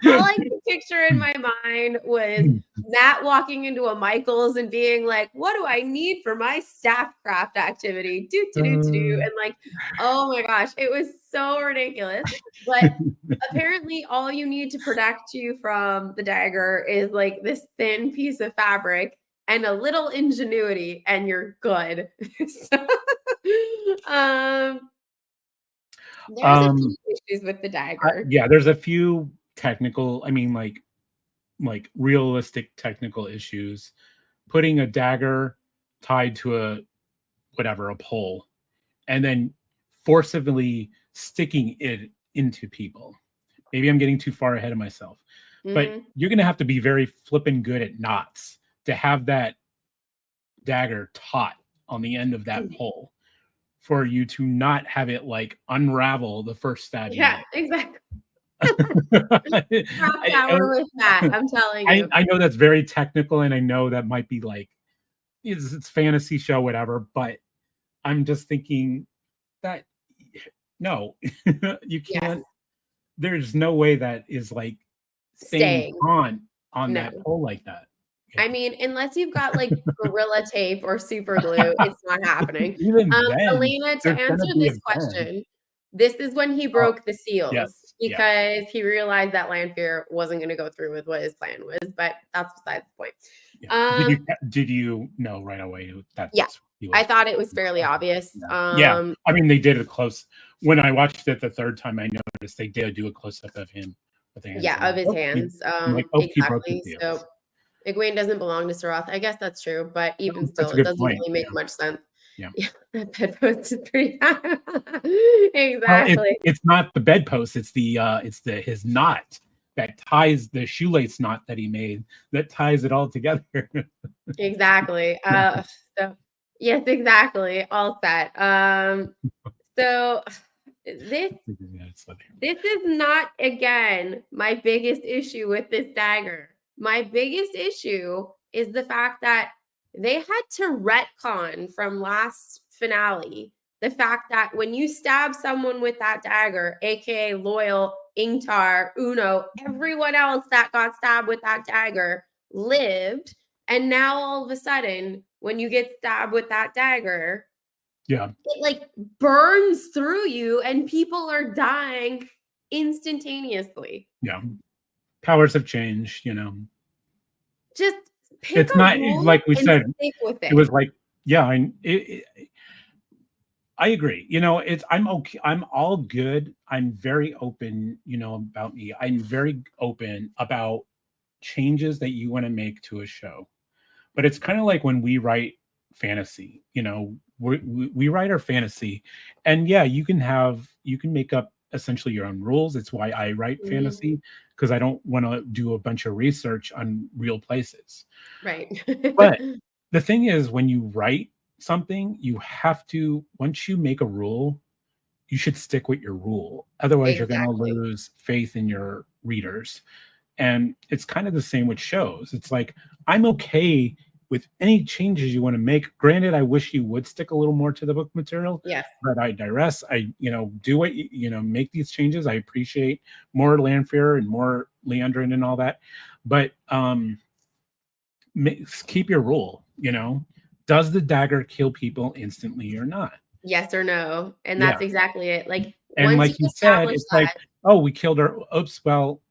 all I could picture in my mind was Matt walking into a Michael's and being like, what do I need for my staff craft activity? And like, oh my gosh, it was so ridiculous. But apparently all you need to protect you from the dagger is like this thin piece of fabric and a little ingenuity, and you're good. So, there's a few issues with the dagger. Yeah, there's a few technical, I mean, like realistic technical issues. Putting a dagger tied to a pole, and then forcibly sticking it into people. Maybe I'm getting too far ahead of myself, but you're going to have to be very flippin' good at knots to have that dagger taut on the end of that pole for you to not have it like unravel the first stab. Yeah, exactly. Hour with Matt, I'm telling you. I know that's very technical, and I know that might be like it's fantasy show, whatever, but I'm just thinking that no, you can't. Yes. There's no way that is like staying on that pole like that. I mean, unless you've got like Gorilla Tape or super glue, it's not happening. Even then, Elena, to answer this question, this is when he broke the seals because he realized that Landfear wasn't going to go through with what his plan was, but that's besides the point. Yeah. Did you know right away that? Yeah, I thought it was fairly obvious. Yeah, I mean, they did a close. When I watched it the third time, I noticed they did do a close up of him with the hands. Yeah, of his hands. Exactly. So Egwene doesn't belong to Sarath. I guess that's true, but even still, it doesn't really make much sense. Yeah, that bedpost is pretty exactly. Well, it's not the bedpost; it's his knot that ties the shoelace knot that he made that ties it all together. Exactly. So yes, exactly. All set. So this is not again my biggest issue with this dagger. My biggest issue is the fact that they had to retcon from last finale the fact that when you stab someone with that dagger, aka Loyal, Ingtar, Uno, everyone else that got stabbed with that dagger lived. And now all of a sudden, when you get stabbed with that dagger, it like burns through you and people are dying instantaneously. Yeah. Powers have changed, Just it's not like we said. It was like, I agree. I'm okay. I'm all good. I'm very open, about me. I'm very open about changes that you want to make to a show. But it's kind of like when we write fantasy, we write our fantasy, and you can make up essentially your own rules. It's why I write fantasy, because I don't want to do a bunch of research on real places. Right. But the thing is, when you write something, you have to, once you make a rule, you should stick with your rule. Otherwise, you're going to lose faith in your readers. And it's kind of the same with shows. It's like, I'm okay with any changes you want to make. Granted, I wish you would stick a little more to the book material. Yes. But I digress. I, do what make these changes. I appreciate more Landfear and more Leandrin and all that. But keep your rule, Does the dagger kill people instantly or not? Yes or no. And that's exactly it. Like, and like you said, it's like, oh, we killed her. Oops, well,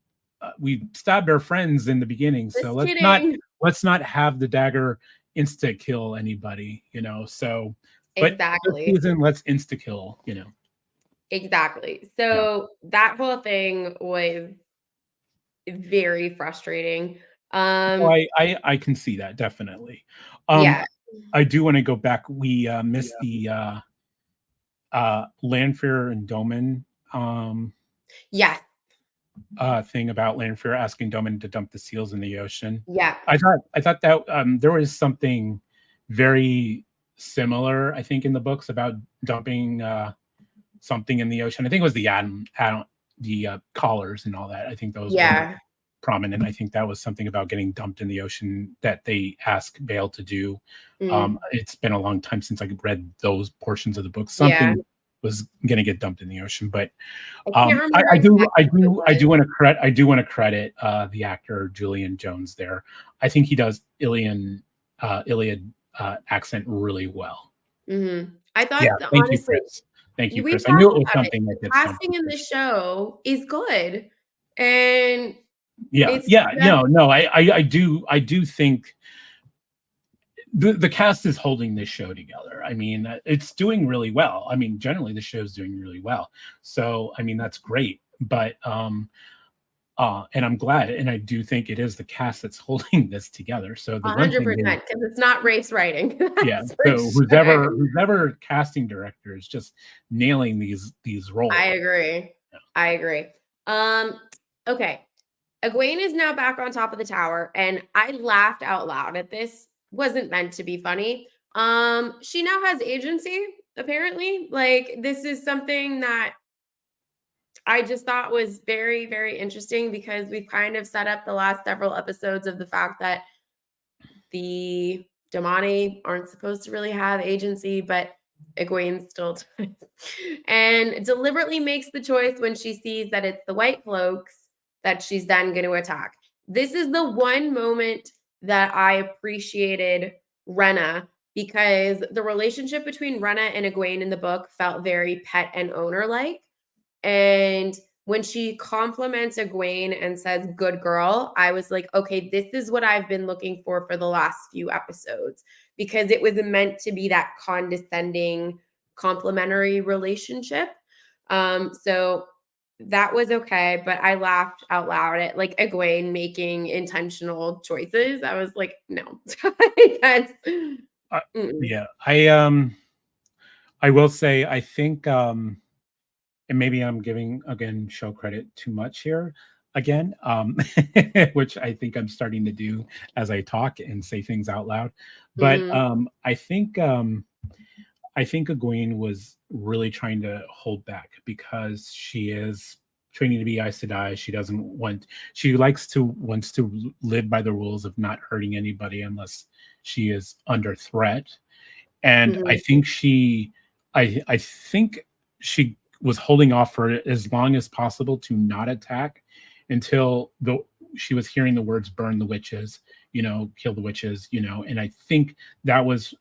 we stabbed our friends in the beginning. So let's not have the dagger insta kill anybody, So exactly. But this season, let's insta kill, Exactly. So that whole thing was very frustrating. I can see that, definitely. I do want to go back. We missed the Landfear and Doman Yes. thing about Landfear asking Doman to dump the seals in the ocean. Yeah. I thought that there was something very similar, I think, in the books about dumping something in the ocean. I think it was the collars and all that. I think those were Yeah. prominent. I think that was something about getting dumped in the ocean that they asked Bale to do. Mm. It's been a long time since I read those portions of the book. Yeah. Something was going to get dumped in the ocean, but I can't remember I do exactly what it was. want to credit the actor Julian Jones there. I think he does Iliad accent really well. I thought, Yeah, thank you, honestly, Chris. Thank you, we've Chris. I knew talked it was about it. something The that gets dumped in casting in the the ocean. show is good, and Yeah, it's yeah, just no, I do think the cast is holding this show together. I mean, it's doing really well. I mean, generally the show's doing really well. So, I mean, that's great. But and I'm glad, and I do think it is the cast that's holding this together. So the one thing 100% is, because it's not race writing. yeah. That's for So sure. whoever casting director is just nailing these roles. I agree. Yeah. I agree. Um, okay. Egwene is now back on top of the tower, and I laughed out loud at this. Wasn't meant to be funny. She now has agency, apparently. Like, this is something that I just thought was very, very interesting because we've kind of set up the last several episodes of the fact that the Damani aren't supposed to really have agency, but Egwene still does. And deliberately makes the choice when she sees that it's the Whitecloaks that she's then going to attack. This is the one moment that I appreciated Rena because the relationship between Rena and Egwene in the book felt very pet and owner like. And when she compliments Egwene and says, good girl, I was like, okay, this is what I've been looking for the last few episodes because it was meant to be that condescending, complimentary relationship. So that was okay, but I laughed out loud at like Egwene making intentional choices. I was like, no, that's Yeah, I will say I think and maybe I'm giving again show credit too much here again, which I think I'm starting to do as I talk and say things out loud. But mm, I think Egwene was really trying to hold back because she is training to be Aes Sedai. She doesn't want. She wants to live by the rules of not hurting anybody unless she is under threat. And I mhm. think I think she was holding off for as long as possible to not attack until she was hearing the words "burn the witches," kill the witches, and I think that was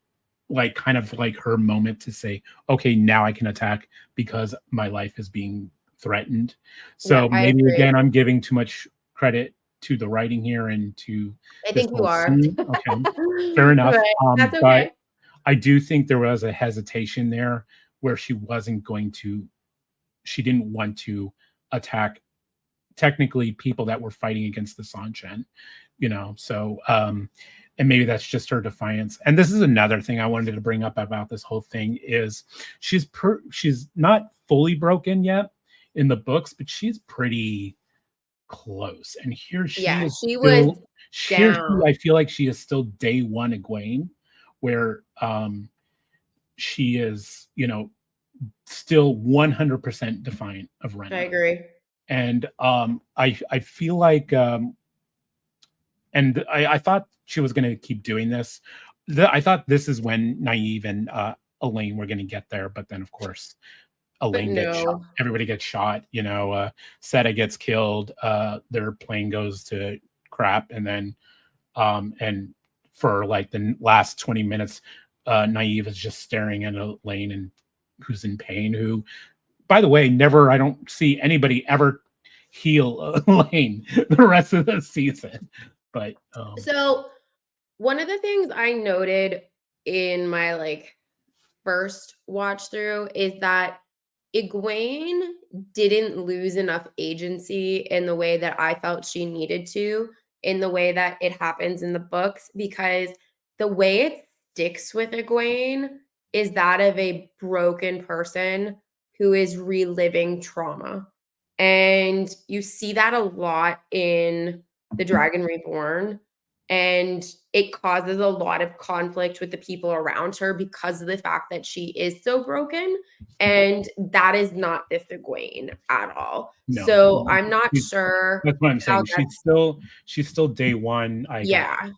like kind of like her moment to say, okay, now I can attack because my life is being threatened. Yeah, So I maybe agree. again, I'm giving too much credit to the writing here and to I this think you whole are. scene. Okay, fair enough. But that's But okay. I do think there was a hesitation there where she didn't want to attack technically people that were fighting against the Sanchen, so and maybe that's just her defiance. And this is another thing I wanted to bring up about this whole thing is she's not fully broken yet in the books, but she's pretty close. And Yeah, she was I down. feel like she is still day one Egwene, where she is, still 100% defiant of I Rena. agree. And I feel like and I thought she was going to keep doing this. I thought this is when Nynaeve and Elayne were going to get there, but then of course But Elayne gets shot. no. Everybody gets shot. Seta gets killed. Their plane goes to crap, and then and for like the last 20 minutes, Nynaeve is just staring at Elayne and who's in pain. Who, by the way, never I don't see anybody ever heal Elayne the rest of the season. But So, one of the things I noted in my, like, first watch through is that Egwene didn't lose enough agency in the way that I felt she needed to, in the way that it happens in the books, because the way it's sticks with Egwene is that of a broken person who is reliving trauma. And you see that a lot in The Dragon Reborn. And it causes a lot of conflict with the people around her because of the fact that she is so broken. And that is not this Egwene at all. No, So I'm not sure that's what I'm how saying. that's, She's still day one. I got yeah.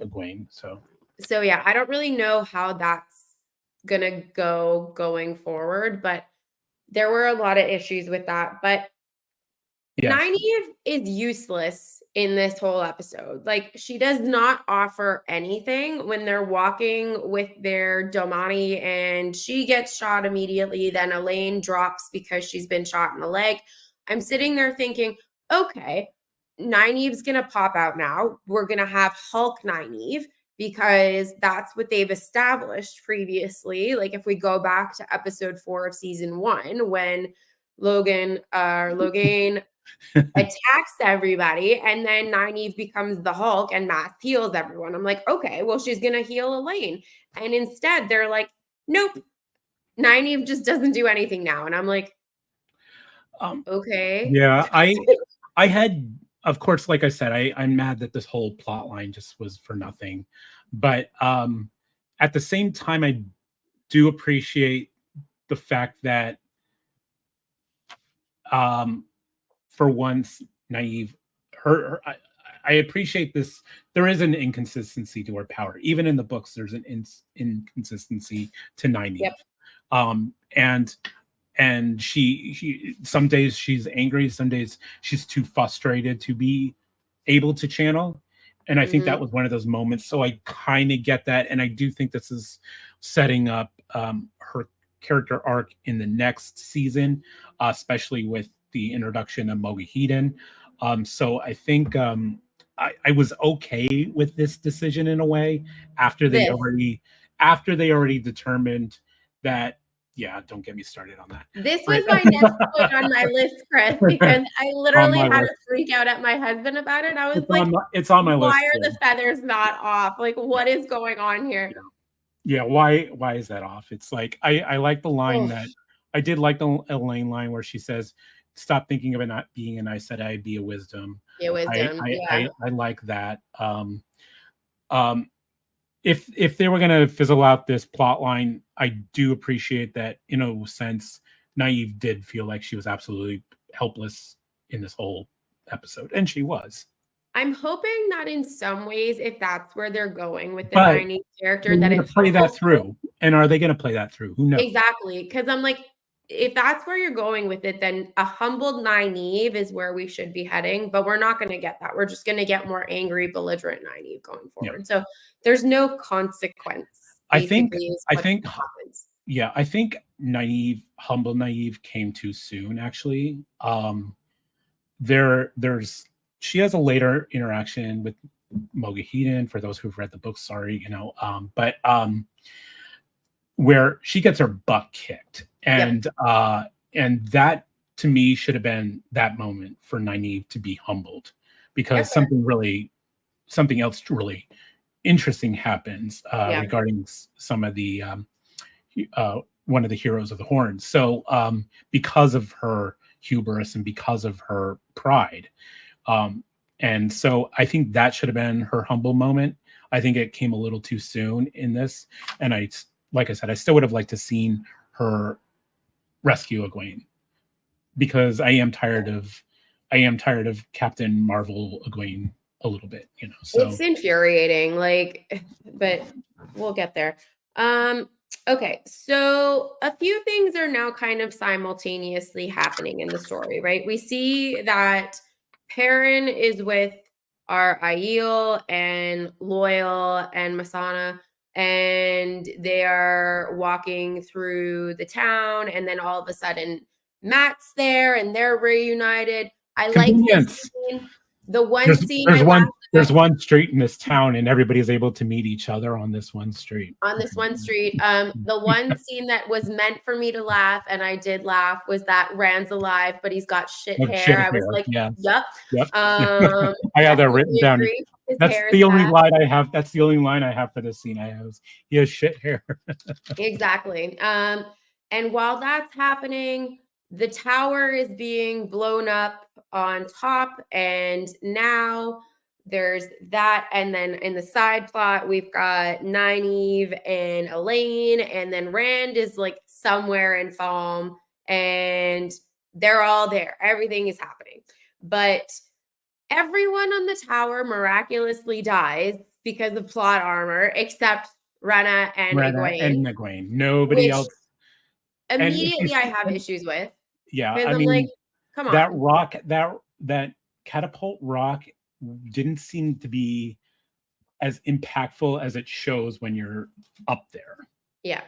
Egwene. So yeah, I don't really know how that's gonna go going forward, but there were a lot of issues with that. But Yes. Nynaeve is useless in this whole episode. Like, she does not offer anything when they're walking with their Domani and she gets shot immediately. Then Elayne drops because she's been shot in the leg. I'm sitting there thinking, okay, Nynaeve's going to pop out now. We're going to have Hulk Nynaeve because that's what they've established previously. Like, if we go back to episode 4 of season 1, when Logan attacks everybody, and then Nynaeve becomes the Hulk and Matt heals everyone. I'm like, okay, well, she's gonna heal Elayne. And instead they're like, nope, Nynaeve just doesn't do anything now. And I'm like, okay. Yeah, I had, of course, like I said, I'm mad that this whole plot line just was for nothing. But at the same time, I do appreciate the fact that for once, Nynaeve, I appreciate this. There is an inconsistency to her power. Even in the books, there's an inconsistency to Nynaeve. Yep. And she some days she's angry, some days she's too frustrated to be able to channel. And I think that was one of those moments. So I kind of get that. And I do think this is setting up her character arc in the next season, especially with the introduction of Moghedien. So I think I was okay with this decision in a way after they already determined that. Yeah, don't get me started on that. This was my next point on my list, Chris, because I literally had to freak out at my husband about it. I was it's on my list. Why are the feathers not off? Like, what is going on here? Yeah, why is that off? It's like I like the line that I did like the Elayne line where she says, "Stop thinking of it not being an Aes Sedai, be a wisdom." Be a wisdom. I like that. If they were gonna fizzle out this plot line, I do appreciate that in a sense, Nynaeve did feel like she was absolutely helpless in this whole episode, and she was. I'm hoping that in some ways, if that's where they're going with the Nynaeve character, that it play that through. And are they going to play that through? Who knows? Exactly, because I'm like, if that's where you're going with it, then a humbled Nynaeve is where we should be heading. But we're not going to get that. We're just going to get more angry, belligerent Nynaeve going forward. Yeah. So there's no consequence. I think Nynaeve, humble Nynaeve, came too soon. Actually, she has a later interaction with Moghedien, for those who've read the book, sorry, but where she gets her butt kicked. And and that to me should have been that moment for Nynaeve to be humbled, because something else really interesting happens regarding some of the one of the heroes of the Horn. So because of her hubris and because of her pride. And so I think that should have been her humble moment. I think it came a little too soon in this. And like I said, I still would have liked to seen her rescue Egwene, because I am tired of Captain Marvel Egwene a little bit, So it's infuriating, but we'll get there. Okay, so a few things are now kind of simultaneously happening in the story, right? We see that Perrin is with our Aiel and Loyal and Masana, and they are walking through the town, and then all of a sudden Matt's there and they're reunited. I like this scene. The one scene There's one street in this town, and everybody's able to meet each other on this one street. On this one street. The one scene that was meant for me to laugh, and I did laugh, was that Rand's alive, but he's got shit Oh, shit hair. I was hair. like, Yes. yep. Yep. I have that written Definitely down. agree. His That's hair is the only bad. line I have. That's the only line I have for this scene. He has shit hair. Exactly. And while that's happening, the tower is being blown up on top, and now there's that. And then in the side plot, we've got Nynaeve and Elayne, and then Rand is like somewhere in Falm, and they're all there. Everything is happening. But everyone on the tower miraculously dies because of plot armor, except Rena and Rena and Egwene, Egwene. Nobody which else. And if you immediately I have issues with, yeah, because I I'm like, mean, come that on. rock, that catapult rock didn't seem to be as impactful as it shows when you're up there. Yeah.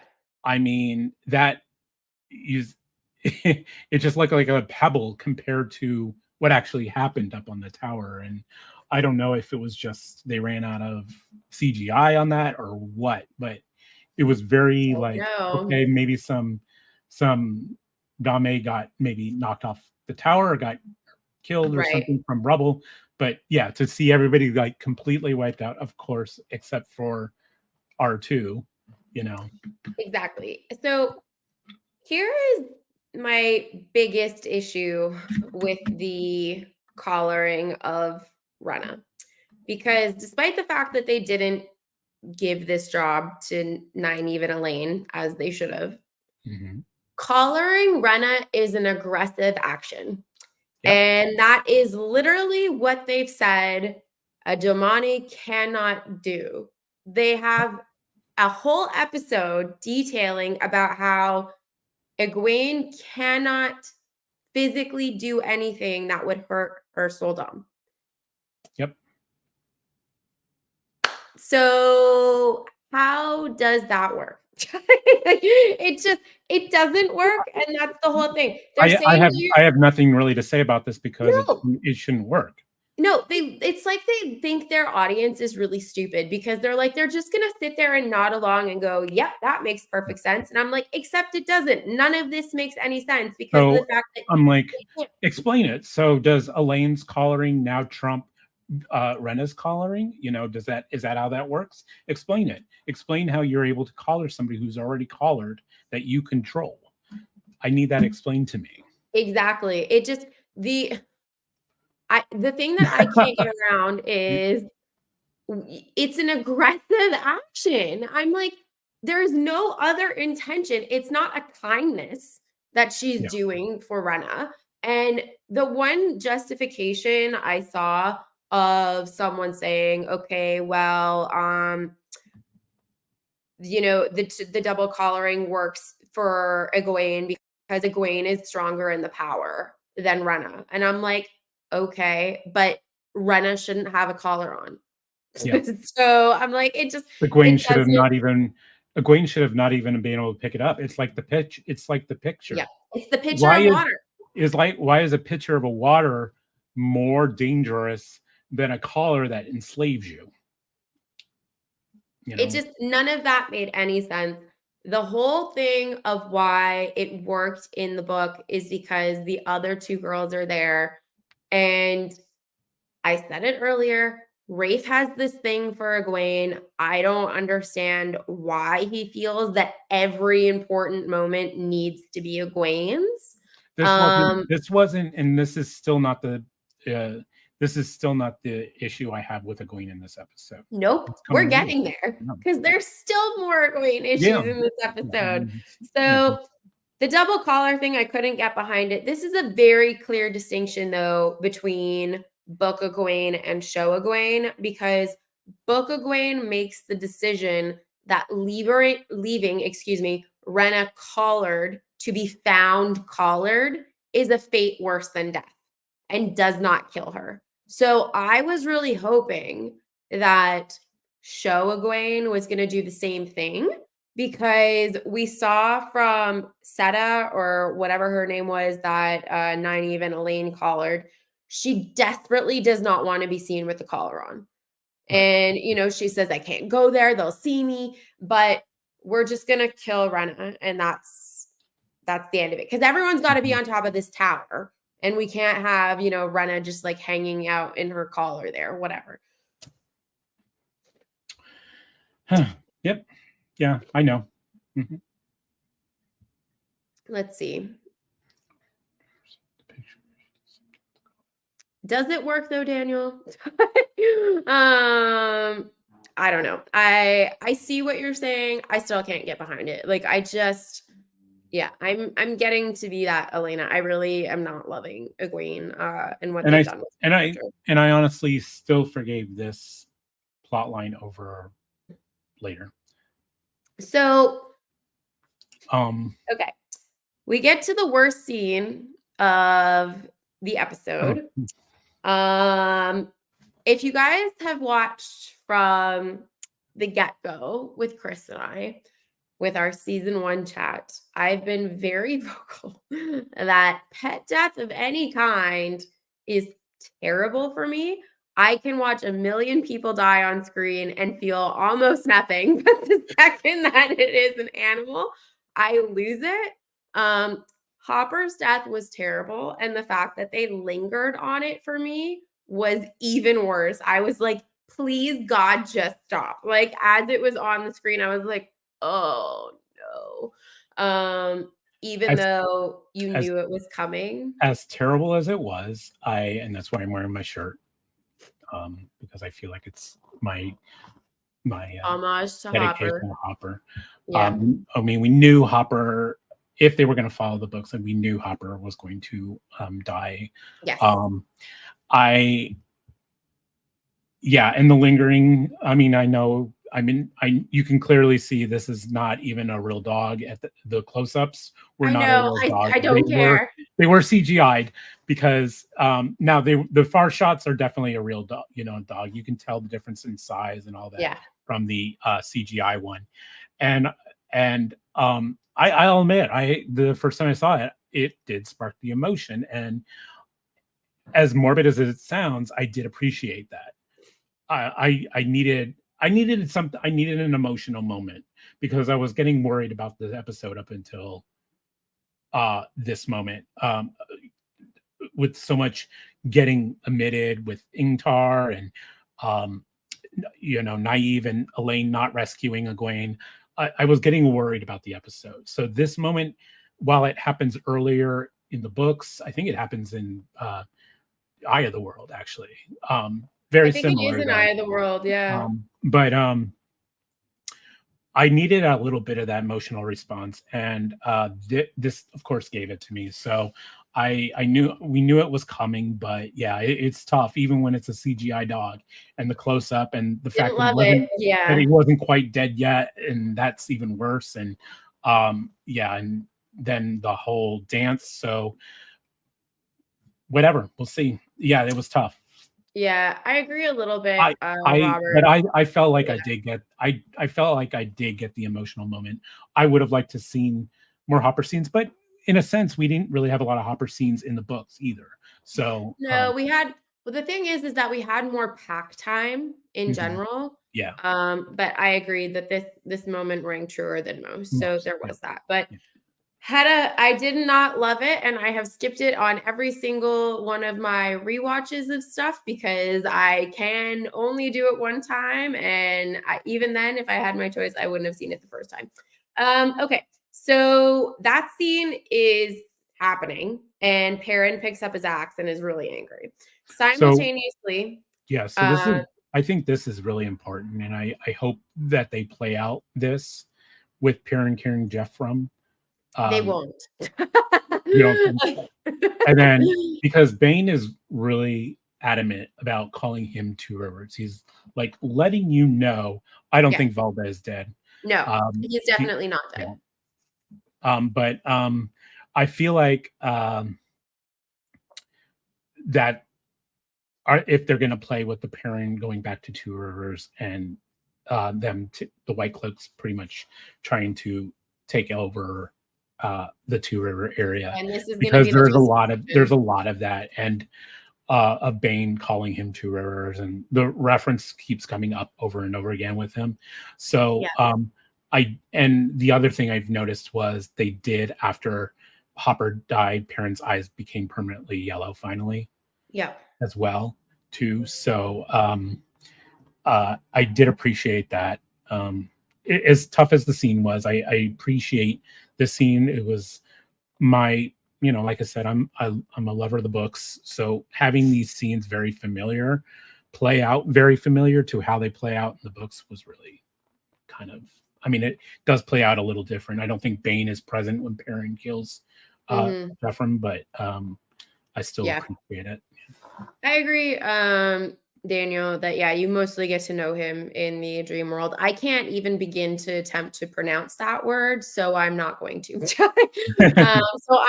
I mean, that is it just looked like a pebble compared to what actually happened up on the tower. And I don't know if it was just they ran out of CGI on that or what, but it was very like, No. okay, maybe some Dame got maybe knocked off the tower or got killed or Right. something from rubble. But yeah, to see everybody like completely wiped out, of course, except for R2, you know. Exactly. So here is my biggest issue with the collaring of Rena. Because despite the fact that they didn't give this job to Nynaeve and Elayne, as they should have, Mhm. collaring Rena is an aggressive action. Yep. And that is literally what they've said a Domani cannot do. They have a whole episode detailing about how Egwene cannot physically do anything that would hurt her soldom. Yep. So how does that work? It doesn't work, and that's the whole thing. They're saying I have nothing really to say about this because no. it shouldn't work. No, it's like they think their audience is really stupid because they're like, they're just gonna sit there and nod along and go, yep, that makes perfect sense. And I'm like, except it doesn't. None of this makes any sense because of the So fact that I'm like, explain it. So does Elaine's collaring now trump Rena's collaring? You know, is that how that works? Explain it. Explain how you're able to collar somebody who's already collared that you control. I need that explained to me. exactly. It just the thing that I can't get around is it's an aggressive action. I'm like, there's no other intention. It's not a kindness that she's Yeah. doing for Rena. And the one justification I saw of someone saying, okay, well, the double collaring works for Egwene because Egwene is stronger in the power than Rena. And I'm like, okay, but Rena shouldn't have a collar on. Yeah. So I'm like, it Egwene should have doesn't. not even been able to pick it up. It's like the pitch. It's like the picture. Yeah, it's the pitcher of water. Why is a pitcher of a water more dangerous than a collar that enslaves you? You know? It just none of that made any sense. The whole thing of why it worked in the book is because the other two girls are there. And I said it earlier, Rafe has this thing for Egwene. I don't understand why he feels that every important moment needs to be Egwene's. This wasn't, and this is still not the issue I have with Egwene in this episode. Nope, we're getting there because there's still more Egwene issues in this episode. So the double collar thing, I couldn't get behind it. This is a very clear distinction, though, between Book Egwene and Show Egwene, because Book Egwene makes the decision that leaving, Rena collared to be found collared is a fate worse than death and does not kill her. So I was really hoping that Show Egwene was going to do the same thing because we saw from Seta or whatever her name was that Nynaeve and Elayne collared, she desperately does not want to be seen with the collar on. And, she says, I can't go there. They'll see me, but we're just going to kill Rena. And that's the end of it. Because everyone's got to be on top of this tower. And we can't have, Rena just like hanging out in her collar there, whatever. Yep. Yeah, I know. Let's see. Does it work though, Daniel? I don't know. I see what you're saying. I still can't get behind it. Like I'm getting to be that Elena. I really am not loving Egwene and what they've done with and I honestly still forgave this plot line over later. So okay. We get to the worst scene of the episode. If you guys have watched from the get-go with Chris and I, with our season 1 chat, I've been very vocal that pet death of any kind is terrible for me. I can watch a million people die on screen and feel almost nothing. But the second that it is an animal, I lose it. Hopper's death was terrible. And the fact that they lingered on it for me was even worse. I was like, please, God, just stop. Like, as it was on the screen, I was like, oh no. Even though you knew it was coming. As terrible as it was, and that's why I'm wearing my shirt. Because I feel like it's my homage to Hopper. Yeah. I mean, we knew Hopper, if they were going to follow the books, and we knew Hopper was going to die. Yes. And the lingering. I mean, I know. I mean, you can clearly see this is not even a real dog at the close-ups. Were not a real dog. I don't care. They were CGI'd because now the far shots are definitely a real dog. Dog. You can tell the difference in size and all that from the CGI one, and I'll admit, the first time I saw it, it did spark the emotion, and as morbid as it sounds, I did appreciate that. I needed something. I needed an emotional moment because I was getting worried about the episode up until this moment, with so much getting omitted with Ingtar and Nynaeve and Elayne not rescuing Egwene. I was getting worried about the episode. So this moment, while it happens earlier in the books, I think it happens in Eye of the World, actually. Very similar. It is in Eye of the World, yeah. But I needed a little bit of that emotional response, and this, of course, gave it to me. So we knew it was coming, but yeah, it's tough, even when it's a CGI dog and the close up and the fact that he wasn't quite dead yet, and that's even worse. And and then the whole dance. So whatever, we'll see. Yeah, it was tough. Yeah, I agree a little bit, Robert. But I felt like I did get I felt like I did get the emotional moment. I would have liked to seen more Hopper scenes, but in a sense, we didn't really have a lot of Hopper scenes in the books either. So no, we had. Well, the thing is that we had more pack time in general. Yeah. But I agree that this moment rang truer than most. So there was that. But I did not love it, and I have skipped it on every single one of my rewatches of stuff because I can only do it one time, and even then, if I had my choice, I wouldn't have seen it the first time. Okay, so that scene is happening, and Perrin picks up his axe and is really angry. Simultaneously, so this is. I think this is really important, and I hope that they play out this with Perrin carrying Jeff from. They won't. And then because Bane is really adamant about calling him Two Rivers, he's like letting you know, I don't think Velda is dead. No, he's definitely not dead. But I feel like that if they're going to play with the Perrin going back to Two Rivers and the Whitecloaks pretty much trying to take over the Two River area, and this is because there's a lot of that, and of Bane calling him Two Rivers, and the reference keeps coming up over and over again with him. So Yeah. and the other thing I've noticed was they did, after Hopper died, Perrin's eyes became permanently yellow finally Yeah. as well too. So I did appreciate that. As tough as the scene was, I appreciate the scene. It was my, like I said, I'm a lover of the books, so having these scenes very familiar, play out very familiar to how they play out in the books was really kind of. I mean, it does play out a little different. I don't think Bane is present when Perrin kills Mhm. Ephraim, but I still Yeah. appreciate it. I agree, Daniel, that yeah, you mostly get to know him in the dream world. I can't even begin to attempt to pronounce that word, so I'm not going to. So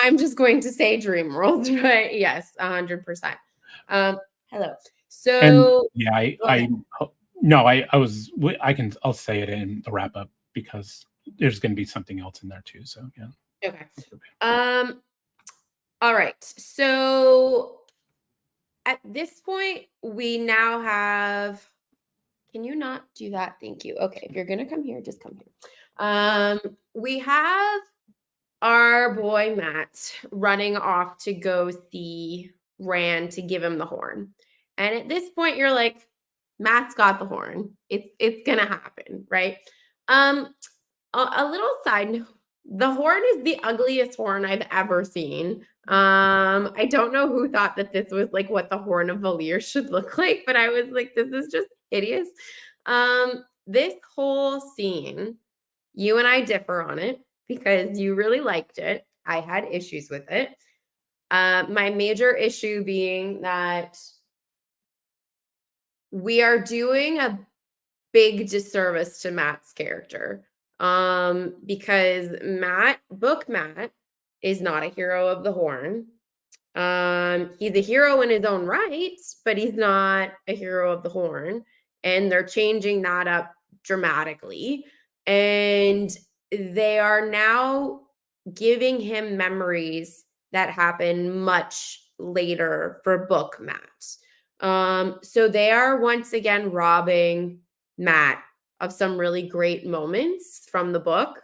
I'm just going to say dream world, but yes, 100%. Hello. And So yeah, go ahead. no, I'll say it in the wrap up because there's going to be something else in there too. So yeah. Okay. Um, all right. So at this point, we now have. Can you not do that? Thank you. Okay, if you're gonna come here, just come here. We have our boy Matt running off to go see Rand to give him the horn. And at this point, you're like, Matt's got the horn. It's gonna happen, right? Um, a little side note, the horn is the ugliest horn I've ever seen. I don't know who thought that this was like what the Horn of Valere should look like, but I was like, this is just hideous. This whole scene, you and I differ on it because you really liked it. I had issues with it. My major issue being that we are doing a big disservice to Matt's character. Because book Matt is not a hero of the horn. He's a hero in his own right, but he's not a hero of the horn. And they're changing that up dramatically. And they are now giving him memories that happen much later for book Matt. So they are once again robbing Matt of some really great moments from the book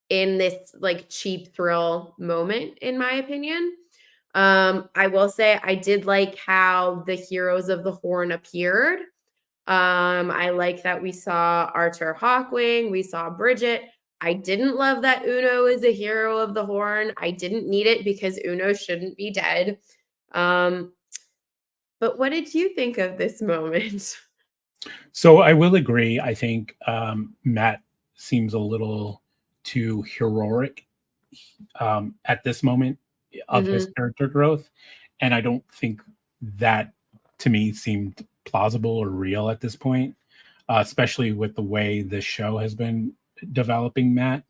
in this like cheap thrill moment, in my opinion. I will say I did like how the heroes of the horn appeared. I like that we saw Arthur Hawkwing, we saw Bridget. I didn't love that Uno is a hero of the horn. I didn't need it because Uno shouldn't be dead. Um, but what did you think of this moment? So I will agree. I think Matt seems a little too heroic at this moment of his Mhm. character growth, and I don't think that to me seemed plausible or real at this point, especially with the way the show has been developing Matt.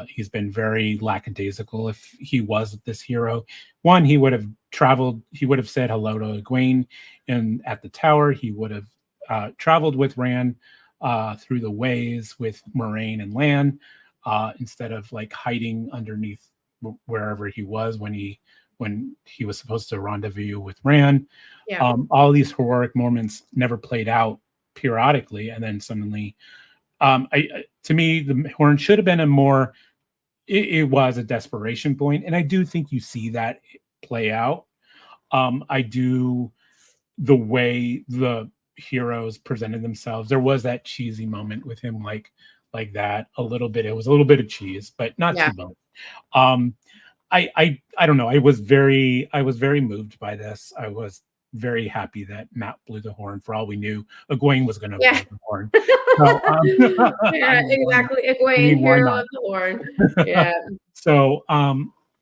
He's been very lackadaisical. If he was this hero, one, he would have traveled. He would have said hello to Egwene, and at the tower, he would have traveled with Rand through the ways with Moraine and Lan, instead of like hiding underneath wherever he was when he was supposed to rendezvous with Rand. Yeah. All these heroic moments never played out periodically, and then suddenly to me, the horn should have been a more. It was a desperation point, and I do think you see that play out. I do the way the heroes presented themselves. There was that cheesy moment with him, like that a little bit. It was a little bit of cheese, but not Yeah. too much. Um, I don't know. I was very moved by this. I was very happy that Matt blew the horn. For all we knew, Egwene was going to Yeah. blow the horn. So I Yeah, mean, exactly. I Egwene, mean, why hero not? of the horn. Yeah. So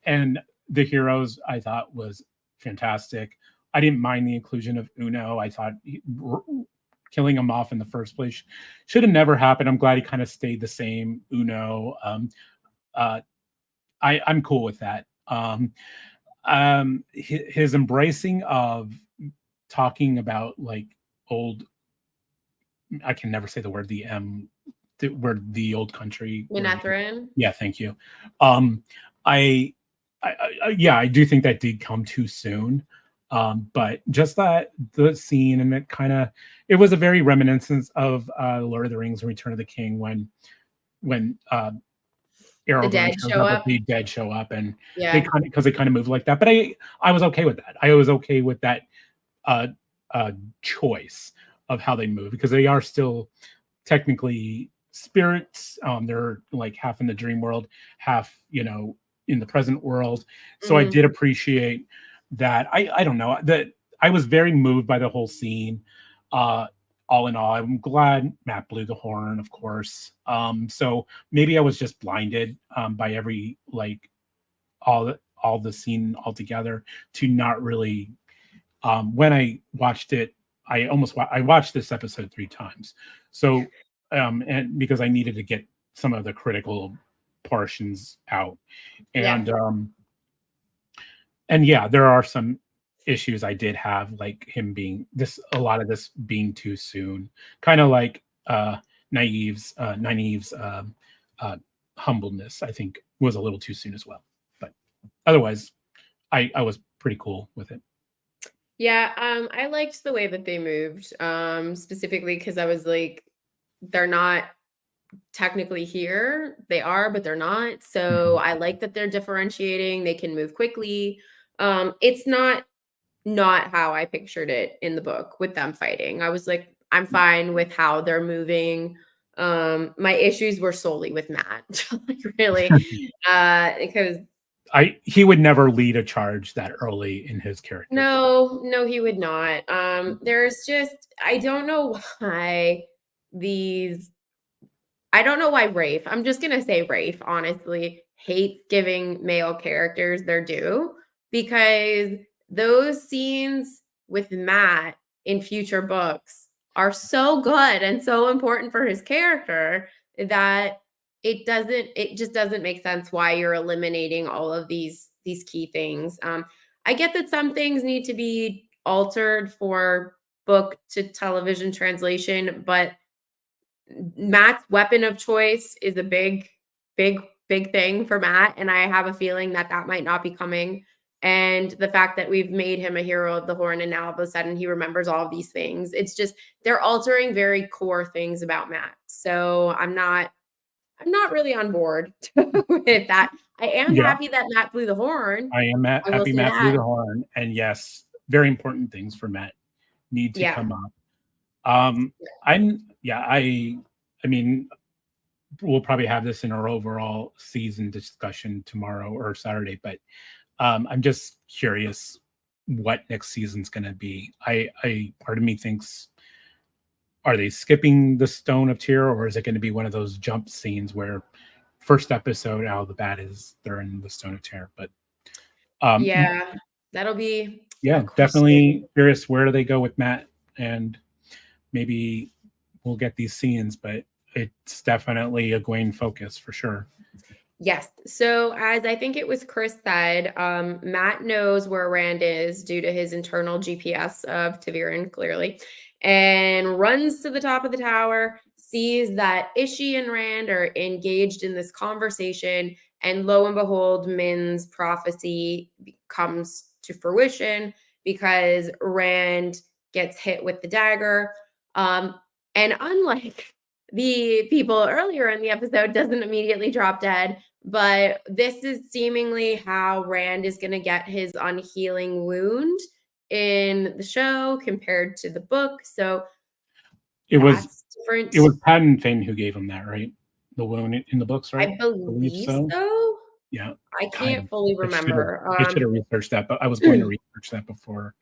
and the heroes I thought was fantastic. I didn't mind the inclusion of Uno. I thought killing him off in the first place should have never happened. I'm glad he kind of stayed the same. Uno. Uh, I'm cool with that. His embracing of talking about like old. I can never say the word where the old country where he. Minethrin. Yeah, thank you. Um, I, yeah, I do think that did come too soon. But just that the scene, and it was a very reminiscence of Lord of the Rings and Return of the King, when The Aragorn dead shows show up, or up. the dead show up, and Yeah. they kind of move like that. But I was okay with that. I was okay with that uh, choice of how they move, because they are still technically spirits. They're like half in the dream world, half in the present world. So I Mhm. did appreciate that. I don't know that I was very moved by the whole scene. Uh, all in all, I'm glad Matt blew the horn, of course. So maybe I was just blinded by every like all the scene altogether, to not really. When I watched it, I watched this episode 3 times. So and because I needed to get some of the critical portions out, Yeah. and yeah, there are some issues I did have, like him being this a lot of this being too soon, kind of like Nynaeve's uh, humbleness, I think, was a little too soon as well. But otherwise, I was pretty cool with it. Yeah, I liked the way that they moved, specifically because I was like, they're not technically here. They are, but they're not. So Mhm. I like that they're differentiating. They can move quickly. It's not how I pictured it in the book with them fighting. I was like, I'm fine with how they're moving. My issues were solely with Matt, like really, because He would never lead a charge that early in his character. no, no, he would not. There's just I don't know why these I don't know why Rafe, I'm just gonna say Rafe, honestly, hates giving male characters their due, because those scenes with Matt in future books are so good and so important for his character that it just doesn't make sense why you're eliminating all of these key things. I get that some things need to be altered for book to television translation, but Matt's weapon of choice is a big thing for Matt, and I have a feeling that that might not be coming. And the fact that we've made him a hero of the Horn, and now all of a sudden he remembers all of these things. It's just they're altering very core things about Matt. So I'm not really on board with that. I am Yeah, happy that Matt blew the horn. I am I will happy say Matt blew that. the horn, and yes, very important things for Matt need to Yeah. come up. I'm yeah, I mean, we'll probably have this in our overall season discussion tomorrow or Saturday, but I'm just curious what next season's going to be. I part of me thinks, are they skipping the Stone of Tear, or is it going to be one of those jump scenes where first episode out of the bat is they're in the Stone of Tear? But um, Yeah. That'll be a yeah, question. definitely curious where do they go with Matt, and maybe we'll get these scenes, but it's definitely a Gwen focus for sure. Yes. So, as I think it was Chris said, Matt knows where Rand is due to his internal GPS of Taviran, clearly, and runs to the top of the tower, sees that Ishi and Rand are engaged in this conversation, and lo and behold, Min's prophecy comes to fruition because Rand gets hit with the dagger. Um, and unlike the people earlier in the episode, doesn't immediately drop dead, but this is seemingly how Rand is going to get his unhealing wound in the show compared to the book. So It was that's different. it was Padan Fain who gave him that, right? The wound in the books, right? I I believe believe so. so. Yeah. I God, can't fully remember. I should have researched that, but I was going to research that before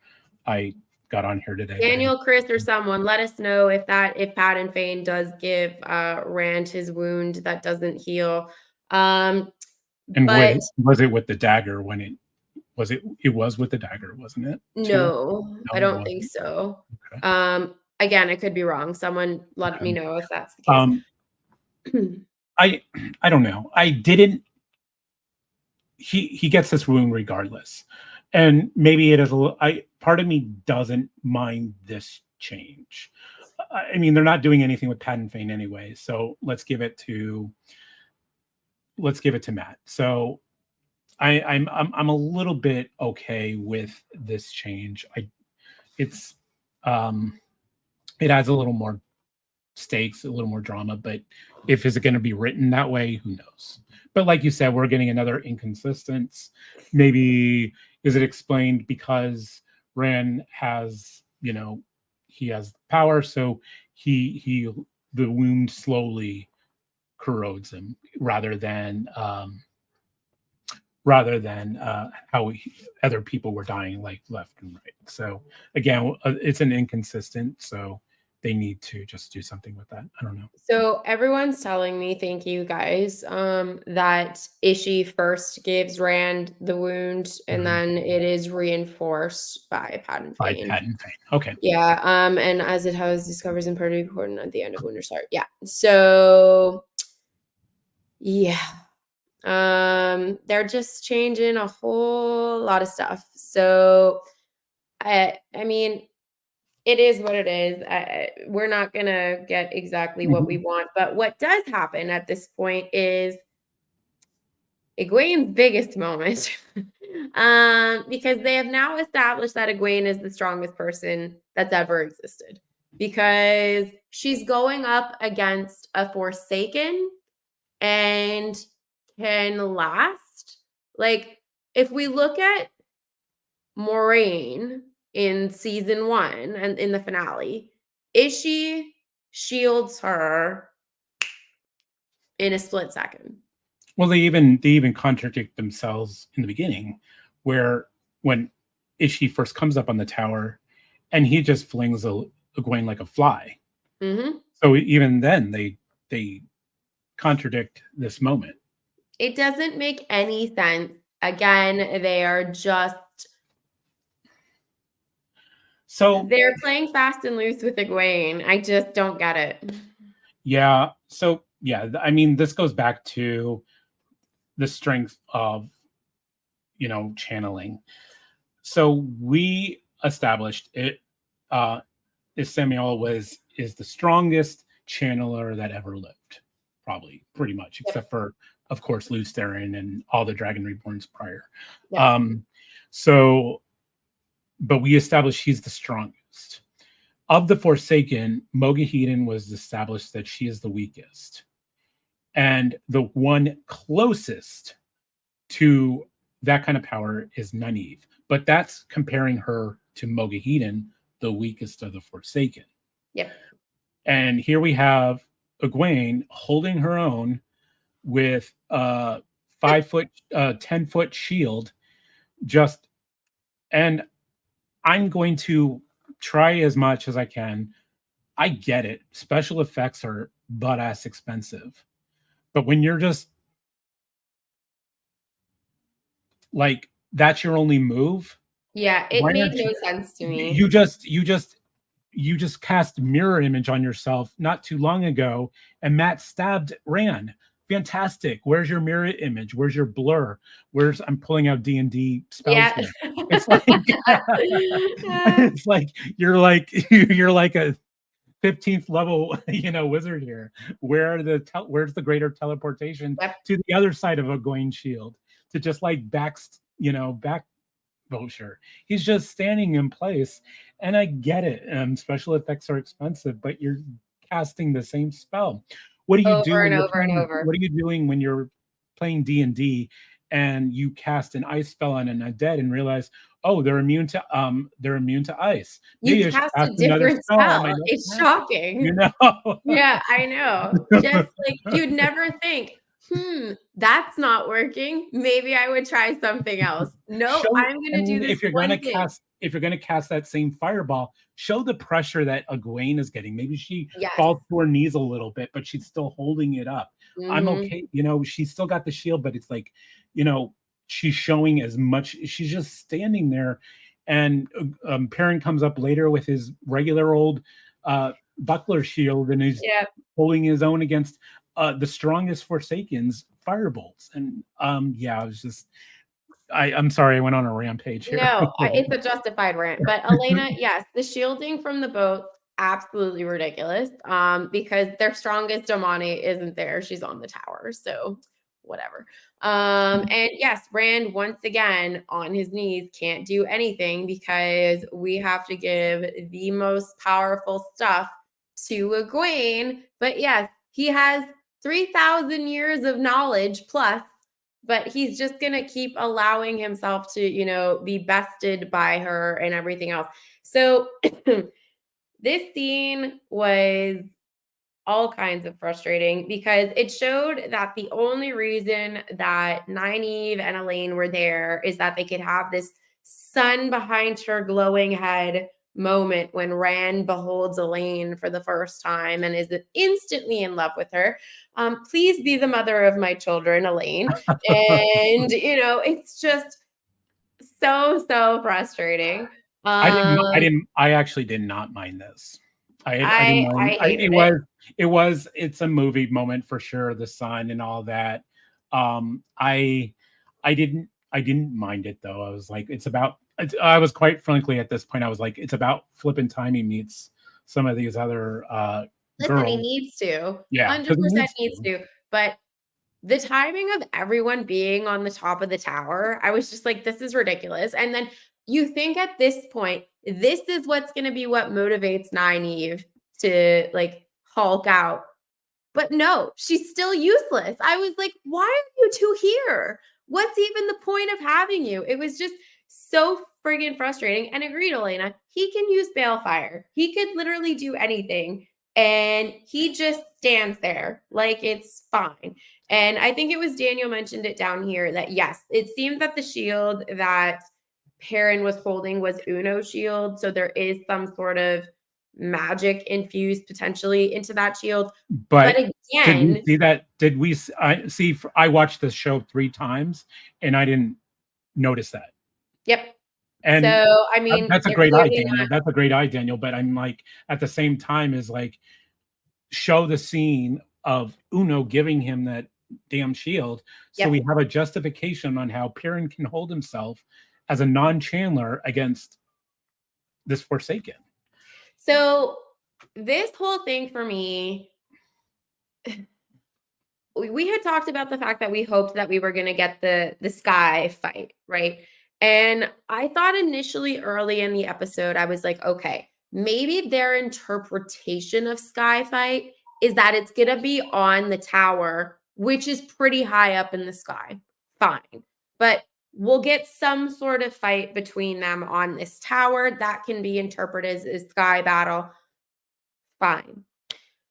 I got on here today, but I Daniel, Chris, or someone, let us know if Padan Fain does give Rand his wound that doesn't heal. Um, and but was it with the dagger when it was with the dagger, wasn't it, too? No, I No, it don't think wasn't. so. Okay. Again, I could be wrong. Someone let me Okay. know if that's the case. Um, I I don't know. I didn't he gets this wound regardless. And maybe it is a little, I part of me doesn't mind this change. I mean, they're not doing anything with Padan Fain anyway, so let's give it to Matt. So I'm a little bit okay with this change. It's um it adds a little more stakes, a little more drama, but if is it going to be written that way, who knows? But like you said, we're getting another inconsistence. Maybe is it explained because Ran has, he has power, so he the wound slowly corrodes him rather than how other people were dying like left and right. So again, it's an inconsistent. So they need to just do something with that. I don't know. So everyone's telling me, thank you guys, that Ishi first gives Rand the wound, and Mhm. then it is reinforced by Padan By Fain. Padan Fain. Okay. Yeah, and as it has discovers in Purdue Important at the end of Winter Start. Yeah. So yeah. They're just changing a whole lot of stuff. So I mean, it is what it is. We're not gonna get exactly what we Mhm. want, but what does happen at this point is Egwene's biggest moment. Because they have now established that Egwene is the strongest person that's ever existed. Because she's going up against a Forsaken and can last. Like, if we look at Moraine in season 1 and in the finale, Ishi shields her in a split second. Well, they even contradict themselves in the beginning, where when Ishi first comes up on the tower, and he just flings a Egwene like a fly. Mhm. So even then, they contradict this moment. It doesn't make any sense. Again, they are just So they're playing fast and loose with Egwene. I just don't get it. yeah, I mean, this goes back to the strength of channeling. So we established it. Is Samuel is the strongest channeler that ever lived, probably pretty much, Yep, except for of course Lou Theron and all the Dragon Reborns prior. yep. Um, so, but we established he's the strongest of the Forsaken. Mogahedon was established that she is the weakest, and the one closest to that kind of power is Nynaeve. But that's comparing her to Mogahedon, the weakest of the Forsaken. Yep. And here we have Egwene holding her own with a 5 foot, 10 foot shield. Just and I'm going to try as much as I can. I get it. Special effects are butt ass expensive, but when you're just like that's your only move, Yeah, it why made aren't you? no sense to me. You just cast mirror image on yourself not too long ago, and Matt stabbed Rand. Fantastic. Where's your mirror image? Where's your blur? I'm pulling out D&D spells Yeah. here. It's like it's like you're like a 15th level wizard here. Where's the greater teleportation Yep. to the other side of a Egwene shield to just like back Vulture. He's just standing in place. And I get it. Special effects are expensive, but you're casting the same spell. What do you do Over when and you're over and playing? over. What are you doing when you're playing D and you cast an ice spell on an undead and realize, oh, they're immune to ice. You Maybe I should cast cast a another different spell on my spell. next It's turn. You shocking. know? Yeah, I know. Just like you'd never think, that's not working. Maybe I would try something else. Nope, Show I'm I gonna do mean, this one thing. if you're gonna cast that same fireball, show the pressure that Egwene is getting. Maybe she Yes. falls to her knees a little bit, but she's still holding it up. I'm Mhm. okay. She's still got the shield, but it's like, she's showing as much. She's just standing there, and Perrin comes up later with his regular old buckler shield, and he's Yeah. holding his own against the strongest Forsakens firebolts. And yeah, I was just I'm sorry, I went on a rampage here. No, it's a justified rant. But Elena, yes, the shielding from the boat, absolutely ridiculous. Because their strongest Domani isn't there. She's on the tower. So whatever. And yes, Rand once again on his knees can't do anything because we have to give the most powerful stuff to Egwene. But yes, he has 3,000 years of knowledge plus, but he's just going to keep allowing himself to, be bested by her and everything else. So this scene was all kinds of frustrating because it showed that the only reason that Nynaeve and Elayne were there is that they could have this sun behind her glowing head moment when Rand beholds Elayne for the first time and is instantly in love with her. Please be the mother of my children, Elayne. And, it's just so frustrating. I actually did not mind this. I didn't mind. I hated it. It's a movie moment for sure. The sun and all that. I didn't mind it though. I was like, I was quite frankly at this point, I was like, it's about flipping Tiny meets some of these other Listen, he girls. needs to. Yeah, 100% needs to. But the timing of everyone being on the top of the tower, I was just like, this is ridiculous. And then you think at this point, this is what's going to be what motivates Nynaeve to like Hulk out. But no, she's still useless. I was like, why are you two here? What's even the point of having you? It was just so friggin' frustrating. And agreed, Elena, he can use Balefire. He could literally do anything. And he just stands there like it's fine. And I think it was Daniel mentioned it down here that yes, it seemed that the shield that Perrin was holding was Uno's shield. So there is some sort of magic infused potentially into that shield. But But did we again, see that? Did we see? I watched this show 3 times, and I didn't notice that. yep. And So, I mean, that's a they're great eye, clearly Daniel. not. That's a great eye, Daniel. But I'm like, at the same time, is like, show the scene of Uno giving him that damn shield, so Yep. we have a justification on how Perrin can hold himself as a non-Chandler against this Forsaken. So, this whole thing for me, we had talked about the fact that we hoped that we were going to get the sky fight, right? And I thought initially early in the episode, I was like, okay, maybe their interpretation of sky fight is that it's going to be on the tower, which is pretty high up in the sky. Fine. But we'll get some sort of fight between them on this tower that can be interpreted as a sky battle. Fine.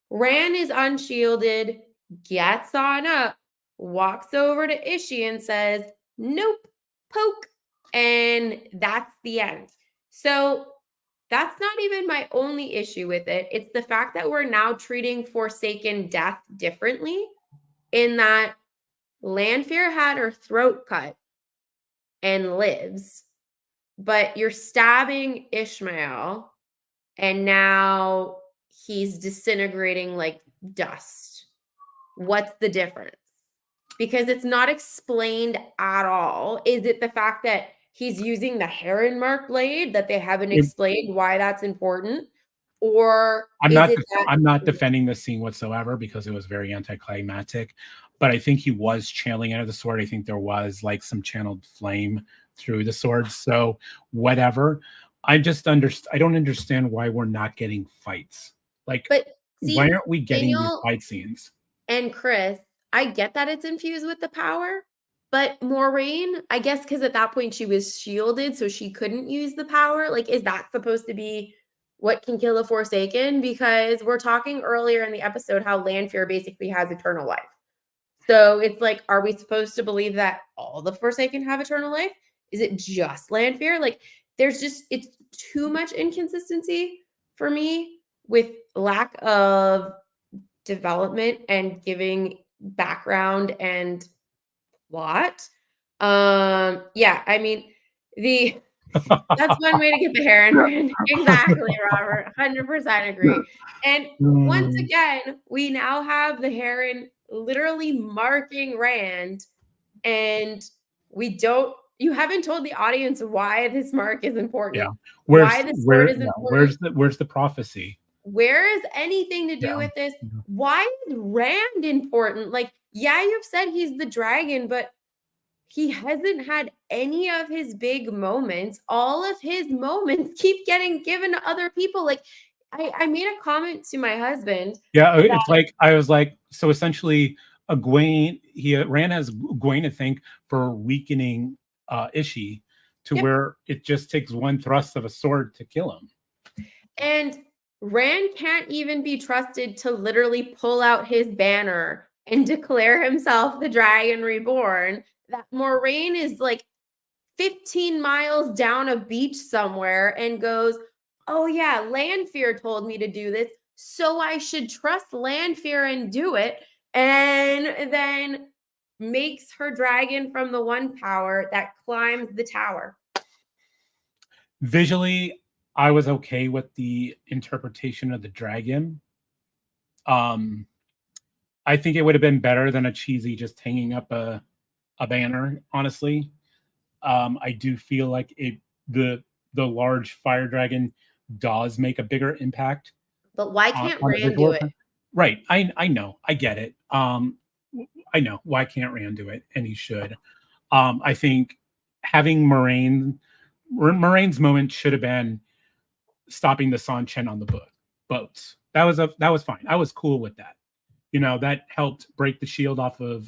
Ran is unshielded, gets on up, walks over to Ishi and says, nope, poke. And that's the end. So that's not even my only issue with it. It's the fact that we're now treating Forsaken death differently, in that Landfear had her throat cut and lives, but you're stabbing Ishmael and now he's disintegrating like dust. What's the difference? Because it's not explained at all. Is it the fact that he's using the heron mark blade that they haven't explained why that's important? Or is it that I'm not defending this scene whatsoever because it was very anticlimactic, but I think he was channeling out of the sword. I think there was like some channeled flame through the sword. So whatever. I don't understand why we're not getting fights. Like, but see, why aren't we getting these Daniel fight scenes? and Chris, I get that it's infused with the power, but Maureen, I guess because at that point she was shielded, so she couldn't use the power. Like, is that supposed to be what can kill a Forsaken? Because we're talking earlier in the episode how Landfear basically has eternal life. So it's like, are we supposed to believe that all the Forsaken have eternal life? Is it just Landfear? Like, it's too much inconsistency for me with lack of development and giving background and plot. Yeah, I mean, the that's one way to get the hair in brand. Exactly, Robert. 100% agree. And once again, we now have the heron literally marking Rand, and you haven't told the audience why this mark is important. Yeah. Why the sword is important. Where's the prophecy? Where is anything to do Yeah. with this? Why is Rand important? Like, yeah, you've said he's the dragon, but he hasn't had any of his big moments. All of his moments keep getting given to other people. Like, I made a comment to my husband Yeah, that, it's like I was like, so essentially, Egwene, he ran as Egwene, I think, for weakening Ishi to yep. where it just takes one thrust of a sword to kill him. And Rand can't even be trusted to literally pull out his banner and declare himself the Dragon Reborn. That Moraine is like 15 miles down a beach somewhere and goes, "Oh yeah, Landfear told me to do this, so I should trust Landfear and do it." And then makes her dragon from the one power that climbs the tower. Visually, I was okay with the interpretation of the dragon. Um, I think it would have been better than a cheesy just hanging up a banner, honestly. I do feel like the the large fire dragon does make a bigger impact But why can't on a Rand do visual. it? Right. I know. I get it. I know. Why can't Rand do it? And he should. I think having Moraine's moment should have been stopping the Sanchen on the boats. That was fine. I was cool with that. You know, that helped break the shield off of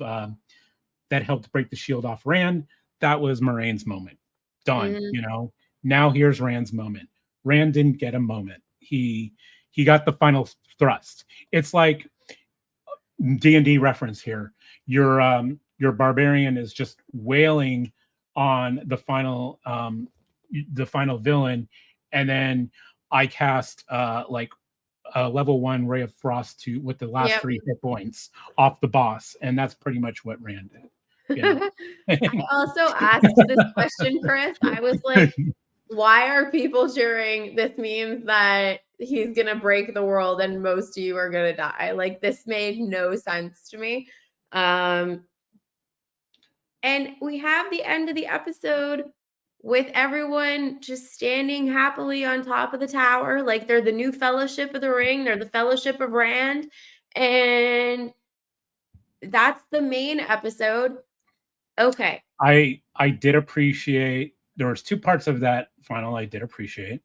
Rand. That was Moraine's moment. Done. Mhm. You know. Now here's Rand's moment. Rand didn't get a moment. He got the final thrust. It's like D&D reference here. Your barbarian is just wailing on the final villain, and then I cast like a level 1 ray of frost to with the last Yep. 3 hit points off the boss, and that's pretty much what Rand did. You know. I also asked this question, Chris. I was like, why are people cheering? This means that he's gonna break the world and most of you are gonna die. Like, this made no sense to me. Um, and we have the end of the episode with everyone just standing happily on top of the tower. Like, they're the new Fellowship of the Ring, they're the Fellowship of Rand. And that's the main episode. Okay. I did appreciate there was 2 parts of that final I did appreciate.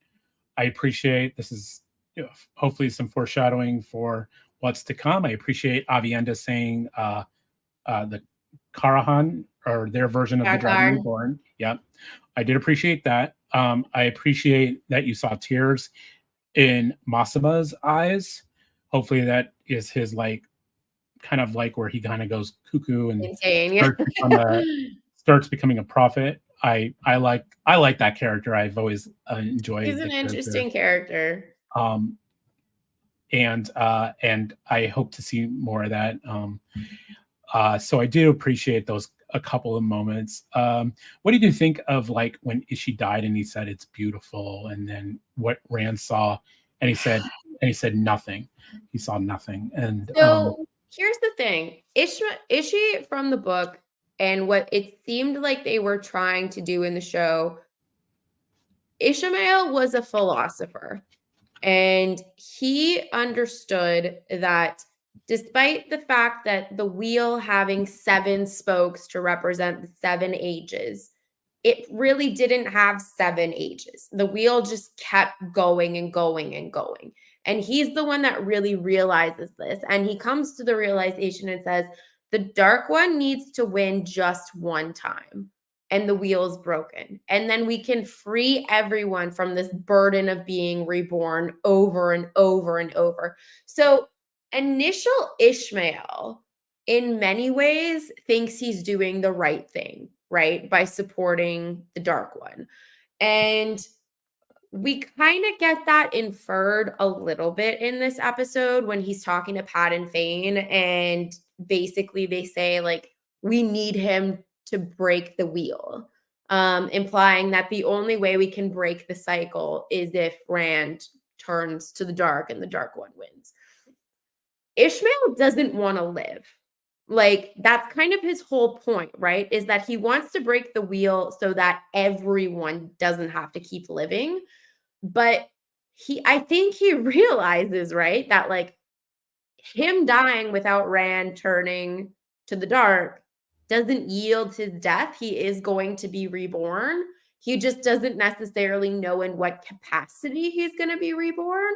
I appreciate this is, you know, hopefully some foreshadowing for what's to come. I appreciate Avienda saying the Karahan or their version of the Dragon Dracarn. Reborn. Yep. I did appreciate that. I appreciate that you saw tears in Masima's eyes. Hopefully that is his like kind of like where he kind of goes cuckoo and Insane. Yeah. starts becoming a prophet. I like that character. I've always He's enjoyed an the character. interesting character. Um, and I hope to see more of that. So I do appreciate those a couple of moments. What did you think of like when Ishi died and he said it's beautiful, and then what Rand saw, and he said nothing. He saw nothing, and So here's the thing. Ishi from the book and what it seemed like they were trying to do in the show, Ishmael was a philosopher. And he understood that despite the fact that the wheel having 7 spokes to represent the 7 ages, it really didn't have 7 ages. The wheel just kept going and going and going. And he's the one that really realizes this. And he comes to the realization and says, the dark one needs to win just one time. And the wheel's broken. And then we can free everyone from this burden of being reborn over and over and over. So, initial Ishmael, in many ways, thinks he's doing the right thing, right? By supporting the dark one. And we kind of get that inferred a little bit in this episode when he's talking to Padan Fain. And basically, they say, like, we need him to break the wheel, implying that the only way we can break the cycle is if Rand turns to the dark and the dark one wins. Ishmael doesn't want to live. Like, that's kind of his whole point, right? Is that he wants to break the wheel so that everyone doesn't have to keep living. But I think he realizes, right, that like him dying without Rand turning to the dark doesn't yield his death. He is going to be reborn. He just doesn't necessarily know in what capacity he's going to be reborn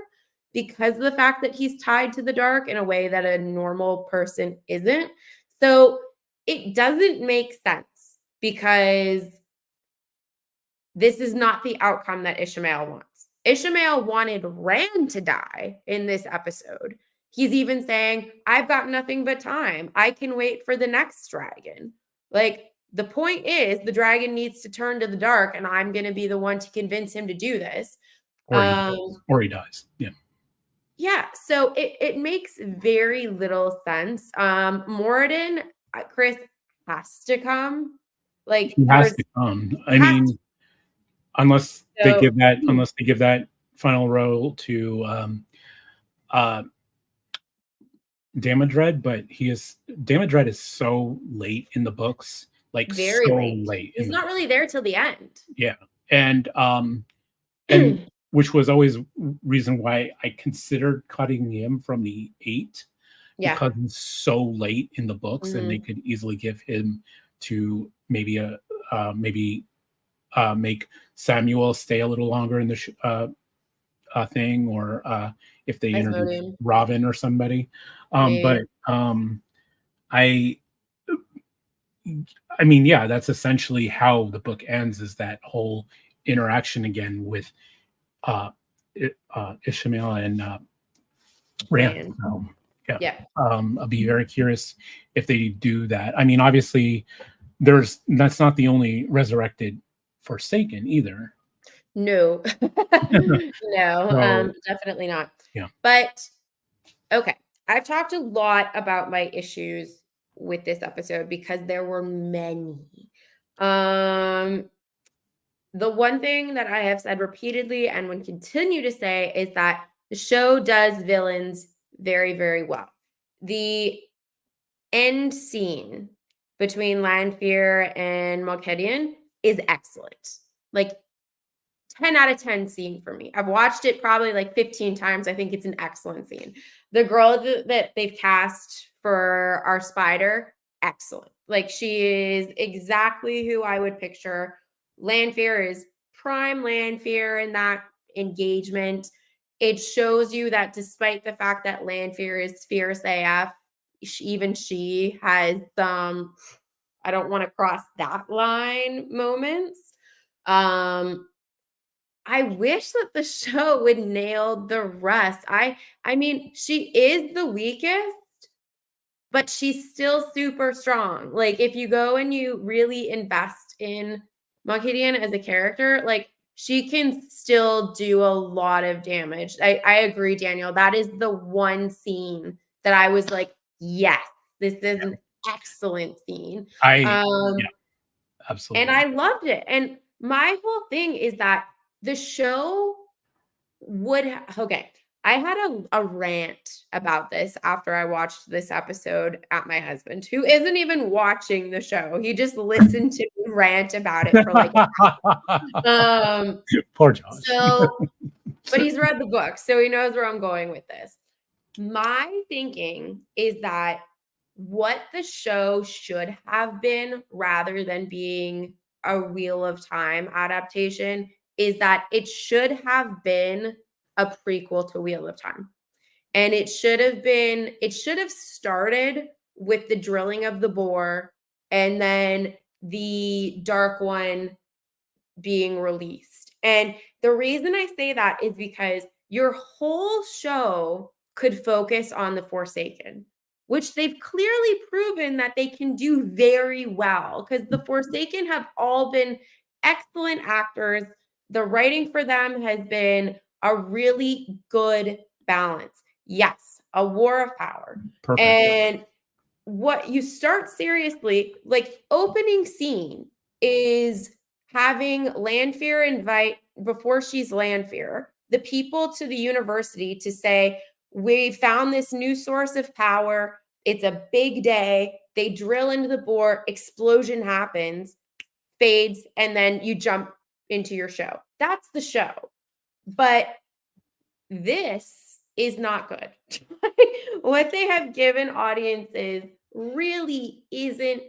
because of the fact that he's tied to the dark in a way that a normal person isn't. So it doesn't make sense because this is not the outcome that Ishmael wants. Ishmael wanted Rand to die in this episode. He's even saying, I've got nothing but time. I can wait for the next dragon. Like, the point is, the dragon needs to turn to the dark, and I'm going to be the one to convince him to do this. Or he dies. Yeah. Yeah. So it makes very little sense. Moradin, Chris, has to come. Like, He has to come. I mean, unless they give that final role to Damodred, but Damodred is so late in the books, like very so late. He's not really there till the end. Yeah, and which was always reason why I considered cutting him from the 8 because he's so late in the books, and they could easily give him to maybe make Samuel stay a little longer in the thing, or if they introduce Robin or somebody. But I mean, yeah, that's essentially how the book ends, is that whole interaction again with Ishmael and Rand. I'll be very curious if they do that. I mean, obviously, that's not the only resurrected Forsaken either. No, no, definitely not. Yeah. But okay, I've talked a lot about my issues with this episode because there were many. The one thing that I have said repeatedly and would continue to say is that the show does villains very, very well. The end scene between Landfear and Malkedian is excellent. Like 10 out of 10 scene for me. I've watched it probably like 15 times. I think it's an excellent scene. The girl that they've cast for our spider, excellent. Like, she is exactly who I would picture. Landfear is prime Landfear in that engagement. It shows you that despite the fact that Landfear is fierce AF, even she has some, I don't want to cross that line moments. I wish that the show would nail the rest. I mean, she is the weakest, but she's still super strong. Like, if you go and you really invest in Malkedian as a character, like, she can still do a lot of damage. I agree, Daniel. That is the one scene that I was like, yes, this is an excellent scene. Absolutely. And I loved it. And my whole thing is that the show would okay. I had a rant about this after I watched this episode at my husband, who isn't even watching the show. He just listened to me rant about it for like poor Josh. But he's read the book, so he knows where I'm going with this. My thinking is that what the show should have been, rather than being a Wheel of Time adaptation, is that it should have been a prequel to Wheel of Time. And it should have started with the drilling of the boar and then the Dark One being released. And the reason I say that is because your whole show could focus on the Forsaken, which they've clearly proven that they can do very well, because the Forsaken have all been excellent actors. The writing for them has been a really good balance. Yes, a war of power. Perfect. And what you start seriously, like, opening scene is having Landfear invite, before she's Landfear, the people to the university to say, we found this new source of power. It's a big day. They drill into the boar, explosion happens, fades, and then you jump into your show. That's the show. But this is not good. What they have given audiences really isn't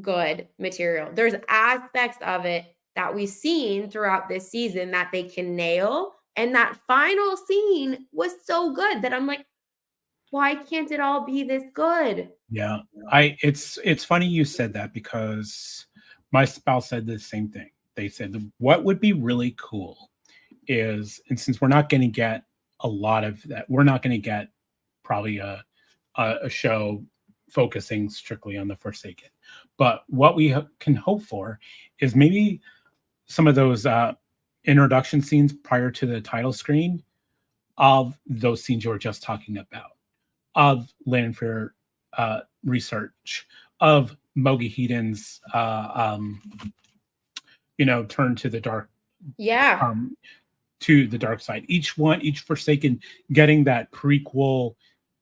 good material. There's aspects of it that we've seen throughout this season that they can nail. And that final scene was so good that I'm like, why can't it all be this good? Yeah. It's funny you said that because my spouse said the same thing. They said what would be really cool is, and since we're not going to get a lot of that, we're not going to get probably a show focusing strictly on the Forsaken. But what we can hope for is maybe some of those introduction scenes prior to the title screen of those scenes you were just talking about, of Landfear research, of Mogi Heaton's turn to the dark, Yeah. um, to the dark side. Each Forsaken getting that prequel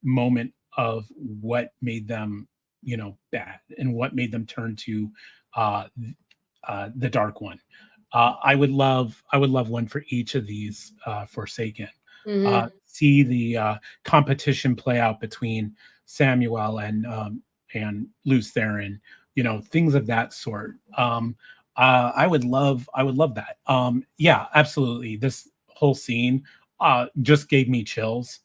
moment of what made them, bad and what made them turn to uh, the dark one. I would love one for each of these Forsaken. See the competition play out between Samuel and Luz Theron, things of that sort. I would love that. Yeah, absolutely. This whole scene just gave me chills,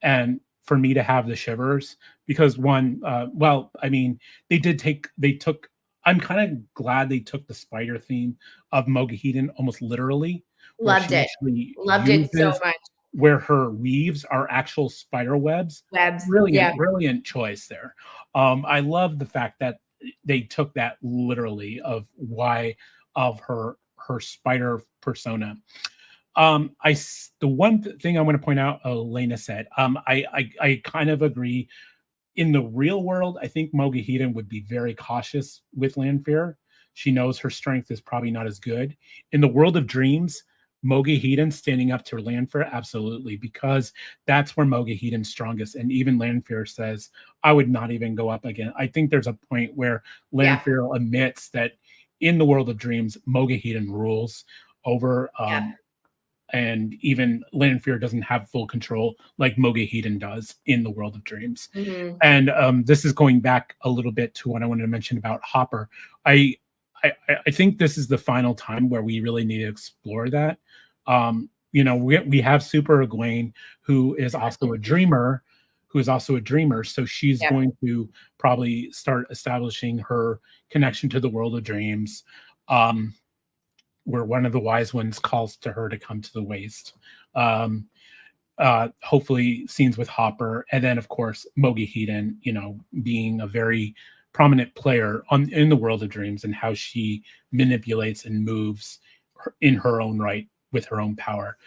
and for me to have the shivers because one, well, I mean, they took. I'm kind of glad they took the spider theme of Moga Heaton almost literally, where Loved she it. actually Loved it so uses much. where her weaves are actual spider webs. Webs. Yeah. Brilliant, brilliant choice there. I love the fact that they took that literally of her spider persona. The one thing I want to point out, Elena said, I kind of agree. In the real world, I think Moga Heaton would be very cautious with Landfear. She knows her strength is probably not as good. In the world of dreams, Moga Heaton standing up to Landfear, absolutely, because that's where Moga Heaton's strongest. And even Landfear says, I would not even go up again. I think there's a point where Yeah. Landfear admits that in the world of dreams, Moga Heaton rules over Yeah. and even Landfear doesn't have full control like Moga Heaton does in the world of dreams. Mhm. And this is going back a little bit to what I wanted to mention about Hopper. I I think this is the final time where we really need to explore that. We have Super Egwene, who is also a dreamer. So she's Yeah. going to probably start establishing her connection to the world of dreams. Um, where one of the wise ones calls to her to come to the waste. Um, Hopefully scenes with Hopper, and then of course Mogi Heaton, being a very prominent player in the world of dreams and how she manipulates and moves in her own right with her own power.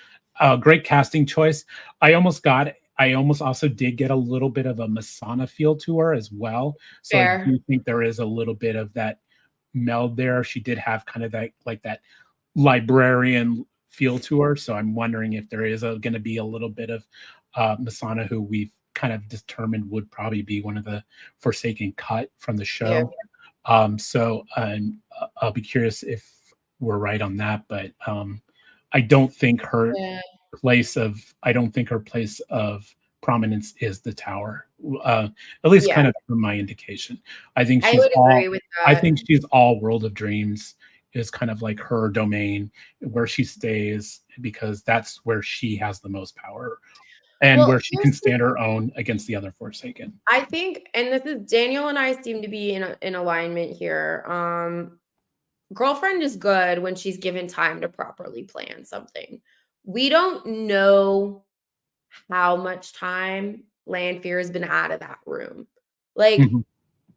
Great casting choice. I almost also did get a little bit of a Masana feel to her as well. So I Fair. do think there is a little bit of that meld there. She did have kind of that like that librarian feel to her. So I'm wondering if there is going to be a little bit of Masana, who we've kind of determined would probably be one of the Forsaken cut from the Yeah. show. I'll be curious if we're right on that, but I don't think her Yeah. I don't think her place of prominence is the tower. At least Yeah. kind of from my indication. I think I she's would all agree with I that. think she's all World of Dreams is kind of like her domain where she stays because that's where she has the most power and Well, where she can stand her own against the other Forsaken. I think, and this is Daniel and I seem to be in alignment here. Girlfriend is good when she's given time to properly plan something. We don't know how much time Landfear has been out of that room. Like, Mhm.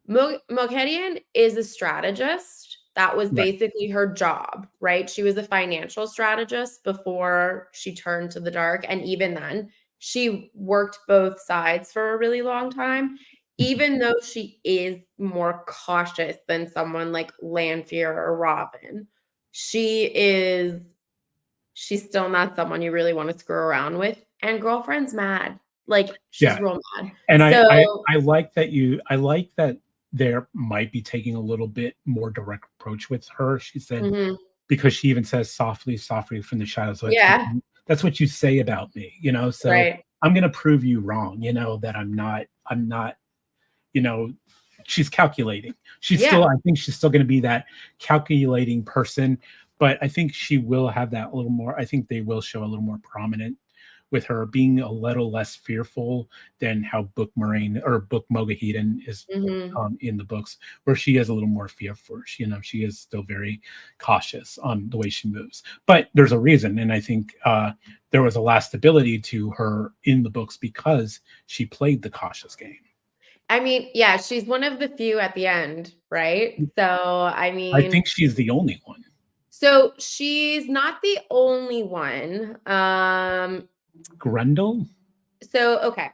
Moghedian is a strategist. That was Right. basically her job, right? She was a financial strategist before she turned to the dark. And even then, she worked both sides for a really long time. Mhm. Even though she is more cautious than someone like Lanfear or Robin, she is she's still not someone you really want to screw around with. And girlfriend's mad. Like she's Yeah. real mad. And So I like that there might be taking a little bit more direct approach with her. She said, mhm, because she even says softly, softly from the shadows. yeah, That's what you say about me, So right. I'm gonna prove you wrong, that I'm not, you know, she's calculating. She's Yeah. still, I think she's still going to be that calculating person, but I think she will have that a little more. I think they will show a little more prominent with her being a little less fearful than how Book Moraine or Book Mogaheden is Mhm. in the books, where she is a little more fearful. She is still very cautious on the way she moves. But there's a reason, and I think there was a lastability to her in the books because she played the cautious game. I mean, yeah, she's one of the few at the end, right? So, I I mean, think she's the only one. so she's not the only one. Grendel? So okay.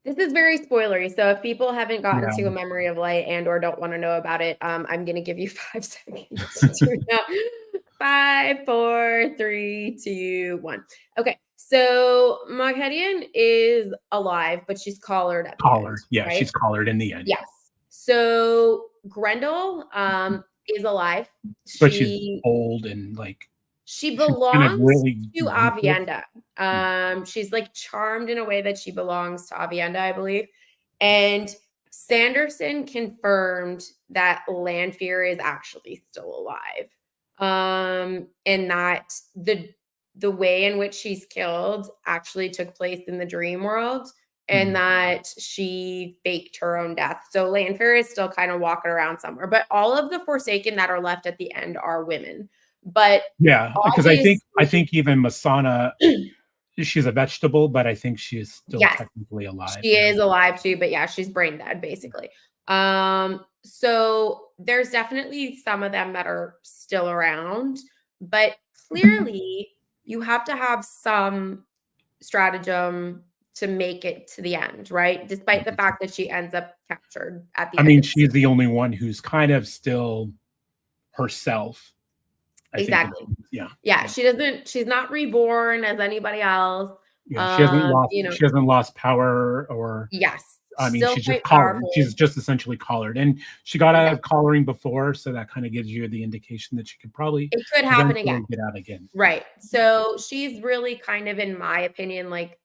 This is very spoilery. So if people haven't gotten Yeah. to A Memory of Light and or don't want to know about it, I'm gonna give you 5 seconds to do it now. 5, 4, 3, 2, 1. Okay. So Moghedian is alive, but she's collared at the end, Collared. Yeah, right? she's collared in the end. Yeah. Yes. So Grendel is alive. But she's She old and like she she's kind of belongs really to ruthless. Aviendha. Yeah. She's like charmed in a way that she belongs to Aviendha, I believe. And Sanderson confirmed that Landfear is actually still alive. And that the way in which she's killed actually took place in the dream world and Mhm. that she faked her own death. So Landfear is still kind of walking around somewhere. But all of the Forsaken that are left at the end are women. But Yeah, because I obviously, think even Masana, she's a vegetable, but I think she is still yes, technically alive. she Yeah. is alive too, but yeah, she's brain dead basically. So there's definitely some of them that are still around, but clearly you have to have some stratagem to make it to the end, right? Despite the fact that she ends up captured at the I end mean, of the she's series. the only one who's kind of still herself, I think. Exactly. Yeah. Yeah, Yeah. she's not reborn as anybody else. Yeah. She hasn't lost power or Yes, I mean, still she's just quite collared. powerful. She's just essentially collared. And she got out of Exactly. collaring before, so that kind of gives you the indication that she could probably It could happen again. eventually get out again. Right. So she's really kind of, in my opinion, like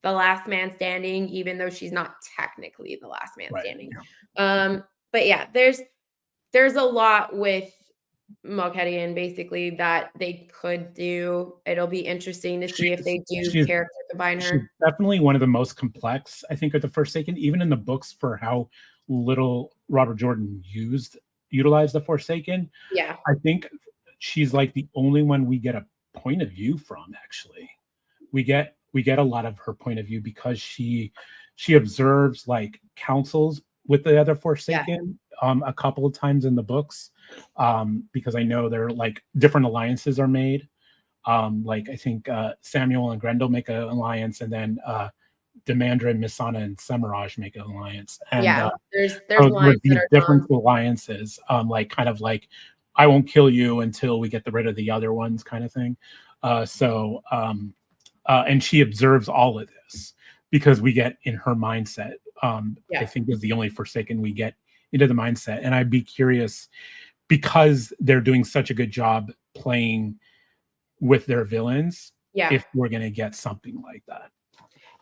the last man standing, even though she's not technically the last man Right. standing. Yeah. But yeah, there's a lot with Moghedian basically that they could do. It'll be interesting to see if She's they do she's character combine she's her. definitely one of the most complex, I think, of the Forsaken, even in the books for how little Robert Jordan utilized the Forsaken. Yeah. I think she's like the only one we get a point of view from, actually. We get a lot of her point of view because she observes like councils with the other Yeah. Forsaken a couple of times in the books, because I know they're like different alliances are made. Like I think Samuel and Grendel make an alliance, and then Demandra and Missana and Semiraj make an alliance, and Yeah. There's so with lines that these are different drawn. alliances, like kind of like I won't kill you until we get rid of the other ones, kind of thing. And she observes all of this because we get in her mindset. I Yeah. think is the only Forsaken we get into the mindset, and I'd be curious because they're doing such a good job playing with their villains Yeah. if we're gonna get something like that.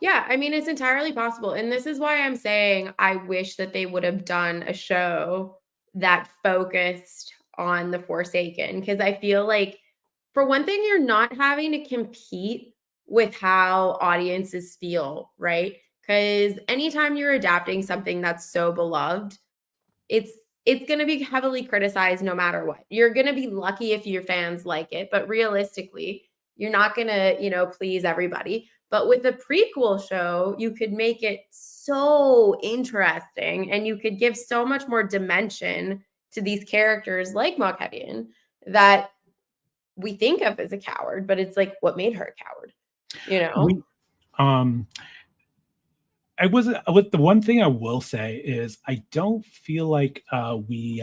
Yeah, I mean, it's entirely possible. And this is why I'm saying I wish that they would have done a show that focused on the Forsaken. Because I feel like, for one thing, you're not having to compete with how audiences feel, right? Because anytime you're adapting something that's so beloved, it's it's going to be heavily criticized no matter what. You're going to be lucky if your fans like it, but realistically, you're not going to, please everybody. But with a prequel show, you could make it so interesting and you could give so much more dimension to these characters like Moghedian that we think of as a coward, but it's like what made her a coward, you know? We, um, I wasn't. With the one thing I will say is I don't feel like we.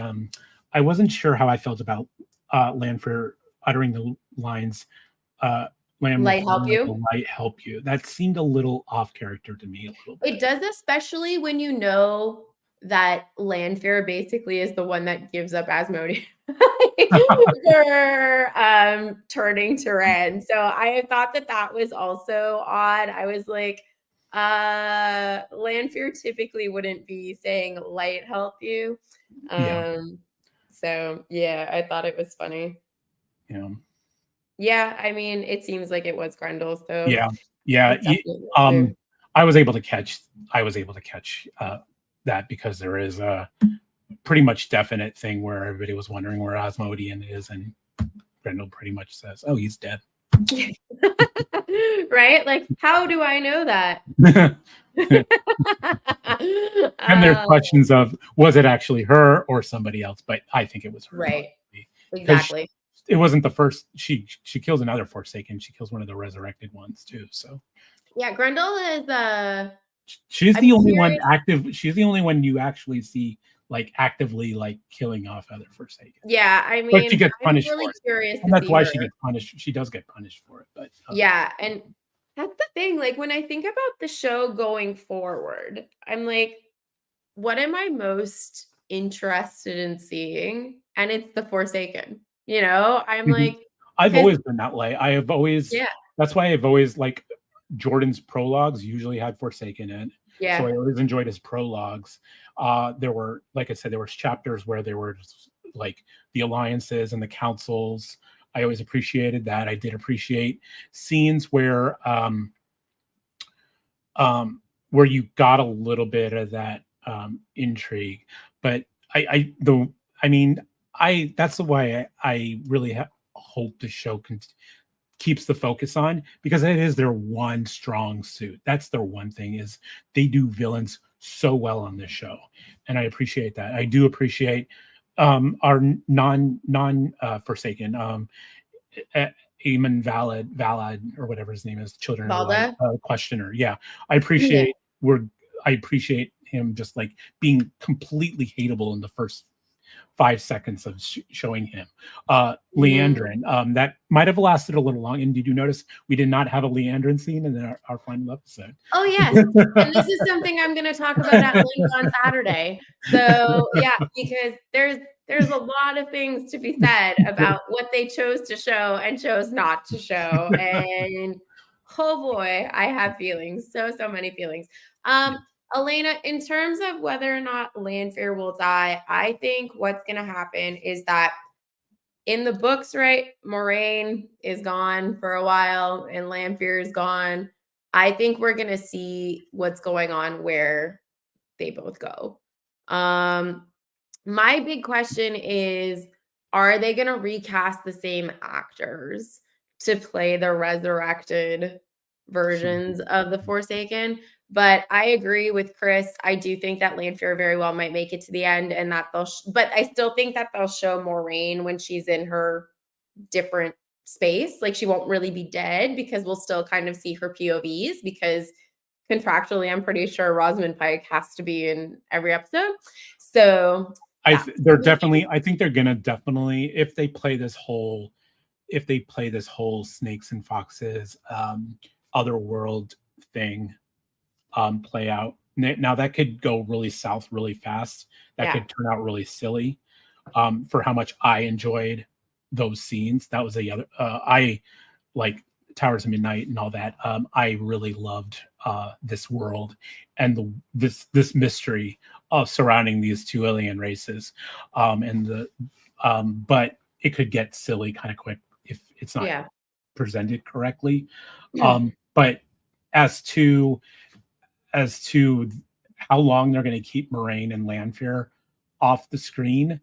I wasn't sure how I felt about Landfear uttering the lines, uh, "Lamb will Light help find you. the light help you." That seemed a little off character to me, a little It bit. does, especially when you know that Landfear basically is the one that gives up Asmodean for, turning to Ren. So I thought that that was also odd. I was like, Landfear typically wouldn't be saying light help you. Yeah, So yeah, I thought it was funny. yeah, Yeah, I mean, it seems like it was Grendel, so yeah, yeah. it's definitely Um, clear. I was able to catch. That because there is a pretty much definite thing where everybody was wondering where Asmodean is, and Grendel pretty much says, "Oh, he's dead." Right? Like, how do I know that? And there's Uh, questions of was it actually her or somebody else, but I think it was her right. because Exactly. it wasn't the first. She kills another Forsaken. She kills one of the resurrected ones too. So Yeah, Grendel is she's I'm the only one curious. active. She's the only one you actually see like actively like killing off other Forsaken. Yeah, I But she mean, gets I'm punished for really it, curious and to that's see why her. she gets punished. She does get punished for it, but Yeah, and that's the thing, like, when I think about the show going forward, I'm like, what am I most interested in seeing? And it's The Forsaken, I'm Mhm. like, I've because always been that way. I have always yeah, That's why I've always like Jordan's prologues usually had Forsaken in. So yeah, I always enjoyed his prologues. There were, like I said, there was chapters where there were just, like the alliances and the councils. I always appreciated that. I did appreciate scenes where you got a little bit of that intrigue. But I the I mean I that's why I really hope the show keeps the focus on, because it is their one strong suit. That's their one thing, is they do villains so well on this show, and I appreciate that. I do appreciate our non Forsaken, Eamon Valad, or whatever his name is, Children of Light, Valda. questioner. Yeah, I Yeah. appreciate we're I appreciate him just like being completely hateable in the first 5 seconds of showing him. Mhm. Leandrin, that might have lasted a little long. And did you notice we did not have a Leandrin scene in our final episode? Oh, yes, and this is something I'm gonna talk about at length on Saturday. So, yeah, because there's a lot of things to be said about what they chose to show and chose not to show, and, oh boy, I have feelings, so many feelings. Um, Elena, in terms of whether or not Landfear will die, I think what's gonna happen is that in the books, right, Moraine is gone for a while and Landfear is gone. I think we're gonna see what's going on where they both go. Um, my big question is, are they gonna recast the same actors to play the resurrected versions of the Forsaken? But I agree with Chris. I do think that Lanfear very well might make it to the end, and that but I still think that they'll show Moraine when she's in her different space. Like she won't really be dead because we'll still kind of see her POVs because contractually, I'm pretty sure Rosamund Pike has to be in every episode. So that's They're the thing. definitely. I think they're gonna definitely, if they play this whole snakes and foxes other world thing play out. Now that could go really south really fast. That Yeah. could turn out really silly. For how much I enjoyed those scenes. That was the other. I like Towers of Midnight and all that. I really loved this world and this mystery of surrounding these two alien races, and but it could get silly kind of quick if it's not Yeah. presented correctly. But as to as to how long they're going to keep Moraine and Landfear off the screen,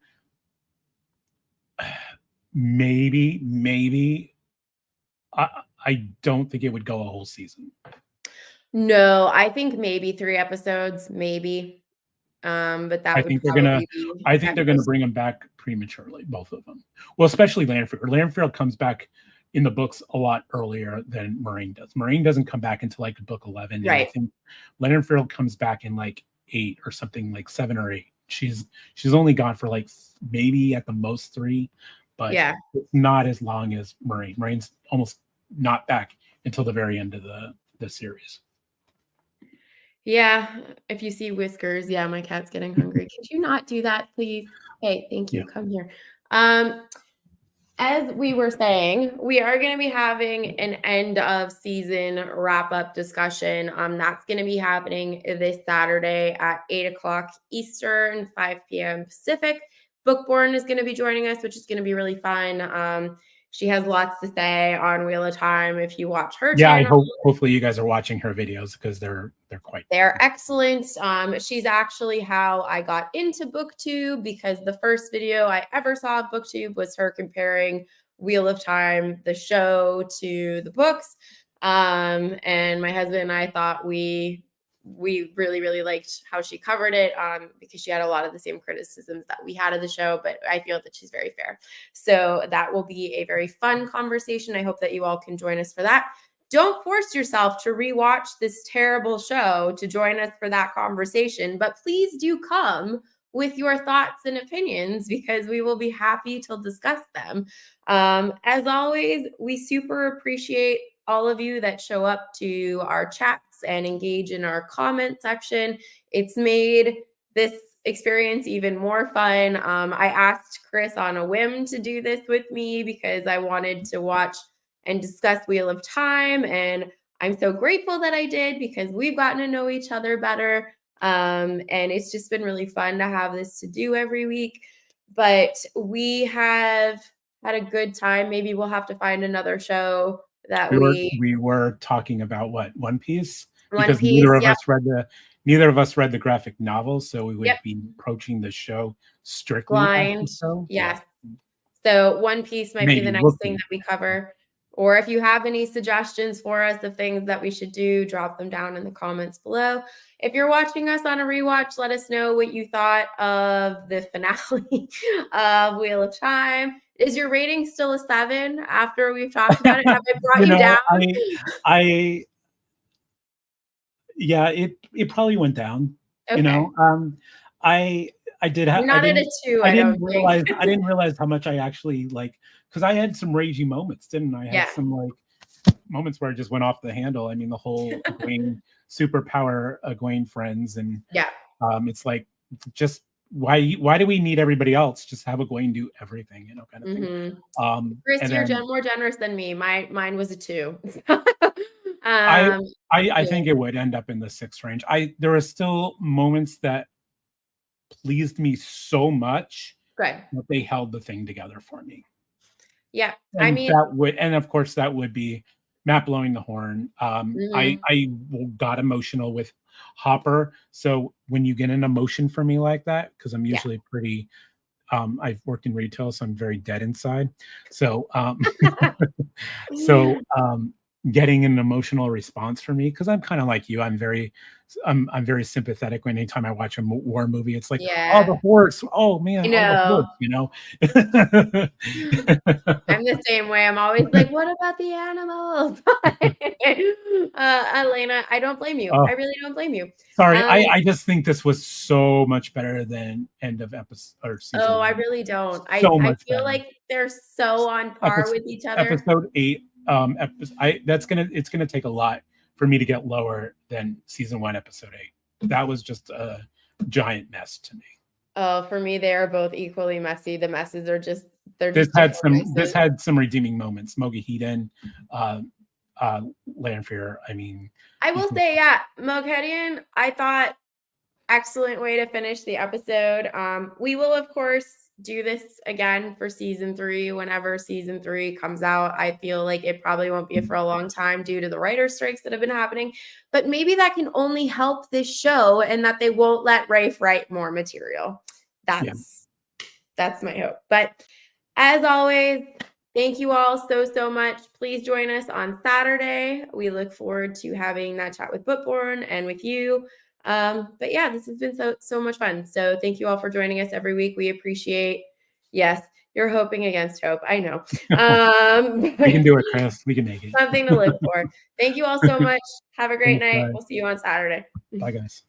maybe I, I don't think it would go a whole season. No, I think maybe 3 episodes, maybe. But I that would think they're gonna probably be I think at they're gonna most. bring them back prematurely, both of them. Well, especially Landfield. Landfield comes back in the books a lot earlier than Moraine does. Moraine doesn't come back into like book 11, and I Right. think Landfield comes back in like 8 or something, like 7 or 8. She's only gone for like maybe at the most 3, but Yeah. it's not as long as Moraine. Moraine's almost not back until the very end of the series. Yeah. If you see whiskers, yeah, my cat's getting hungry. Could you not do that, please? Hey, thank Yeah. you. Come here. Um, As we were saying, we are going to be having an end of season wrap up discussion. That's going to be happening this Saturday at 8 o'clock Eastern, 5 p.m. Pacific. Bookborn is going to be joining us, which is going to be really fun. She has lots to say on Wheel of Time. If you watch her channel, hopefully you guys are watching her videos because they're excellent. She's actually how I got into BookTube, because the first video I ever saw of BookTube was her comparing Wheel of Time, the show, to the books. And my husband and I thought we really liked how she covered it, because she had a lot of the same criticisms that we had of the show, but I feel that she's very fair. So that will be a very fun conversation. I hope that you all can join us for that. Don't force yourself to rewatch this terrible show to join us for that conversation, but please do come with your thoughts and opinions, because we will be happy to discuss them. As always, we super appreciate all of you that show up to our chats and engage in our comment section. It's made this experience even more fun. I asked Chris on a whim to do this with me because I wanted to watch and discuss Wheel of Time, and I'm so grateful that I did, because we've gotten to know each other better. And it's just been really fun to have this to do every week. But we have had a good time. Maybe we'll have to find another show that we were talking about One Piece, because Piece, neither of us read the graphic novel, so we would be approaching the show strictly blind. Yes. So One Piece might be the next thing that we cover. Or if you have any suggestions for us of things that we should do, drop them down in the comments below. If you're watching us on a rewatch, let us know what you thought of the finale of Wheel of Time. Is your rating still a 7 after we've talked about it? Have I brought you down? Yeah, it probably went down. Okay. You know, I did have. You're not at a 2. I didn't realize how much I actually because I had some ragey moments, didn't I? I had some moments where I just went off the handle. I mean, the whole Egwene superpower Egwene friends, and it's like, just why do we need everybody else? Just have Egwene do everything, kind of thing. Chris, you're more generous than me. Mine was a 2. I think it would end up in the 6 range. There are still moments that pleased me so much that they held the thing together for me. Yeah, and of course that would be Matt blowing the horn. I got emotional with Hopper. So when you get an emotion for me like that, because I'm usually pretty, I've worked in retail, so I'm very dead inside. So, getting an emotional response for me, because I'm kind of like you. I'm very sympathetic when anytime I watch a war movie. It's like, oh, the horse. Oh man, the horse, I'm the same way. I'm always like, what about the animals? Elena, I don't blame you. I really don't blame you. Sorry, I just think this was so much better than end of episode or season. Oh, I really don't. I feel like they're so on par with each other. Episode 8. It's gonna take a lot for me to get lower than season 1, episode 8. That was just a giant mess to me. Oh, for me, they are both equally messy. The messes are just this had some redeeming moments. Moghedien, Landfear. I mean, I will say, Moghedien, I thought excellent way to finish the episode. We will of course do this again for season 3 whenever season 3 comes out. I feel like it probably won't be for a long time due to the writer strikes that have been happening, but maybe that can only help this show, and that they won't let Rafe write more material. That's my hope. But as always, thank you all so much. Please join us on Saturday. We look forward to having that chat with Bookborn and with you. But yeah, this has been so much fun. So thank you all for joining us every week. We appreciate. Yes, you're hoping against hope. I know. We can do it, Chris. We can make it. Something to live for. Thank you all so much. Have a great night. We'll see you on Saturday. Bye, guys.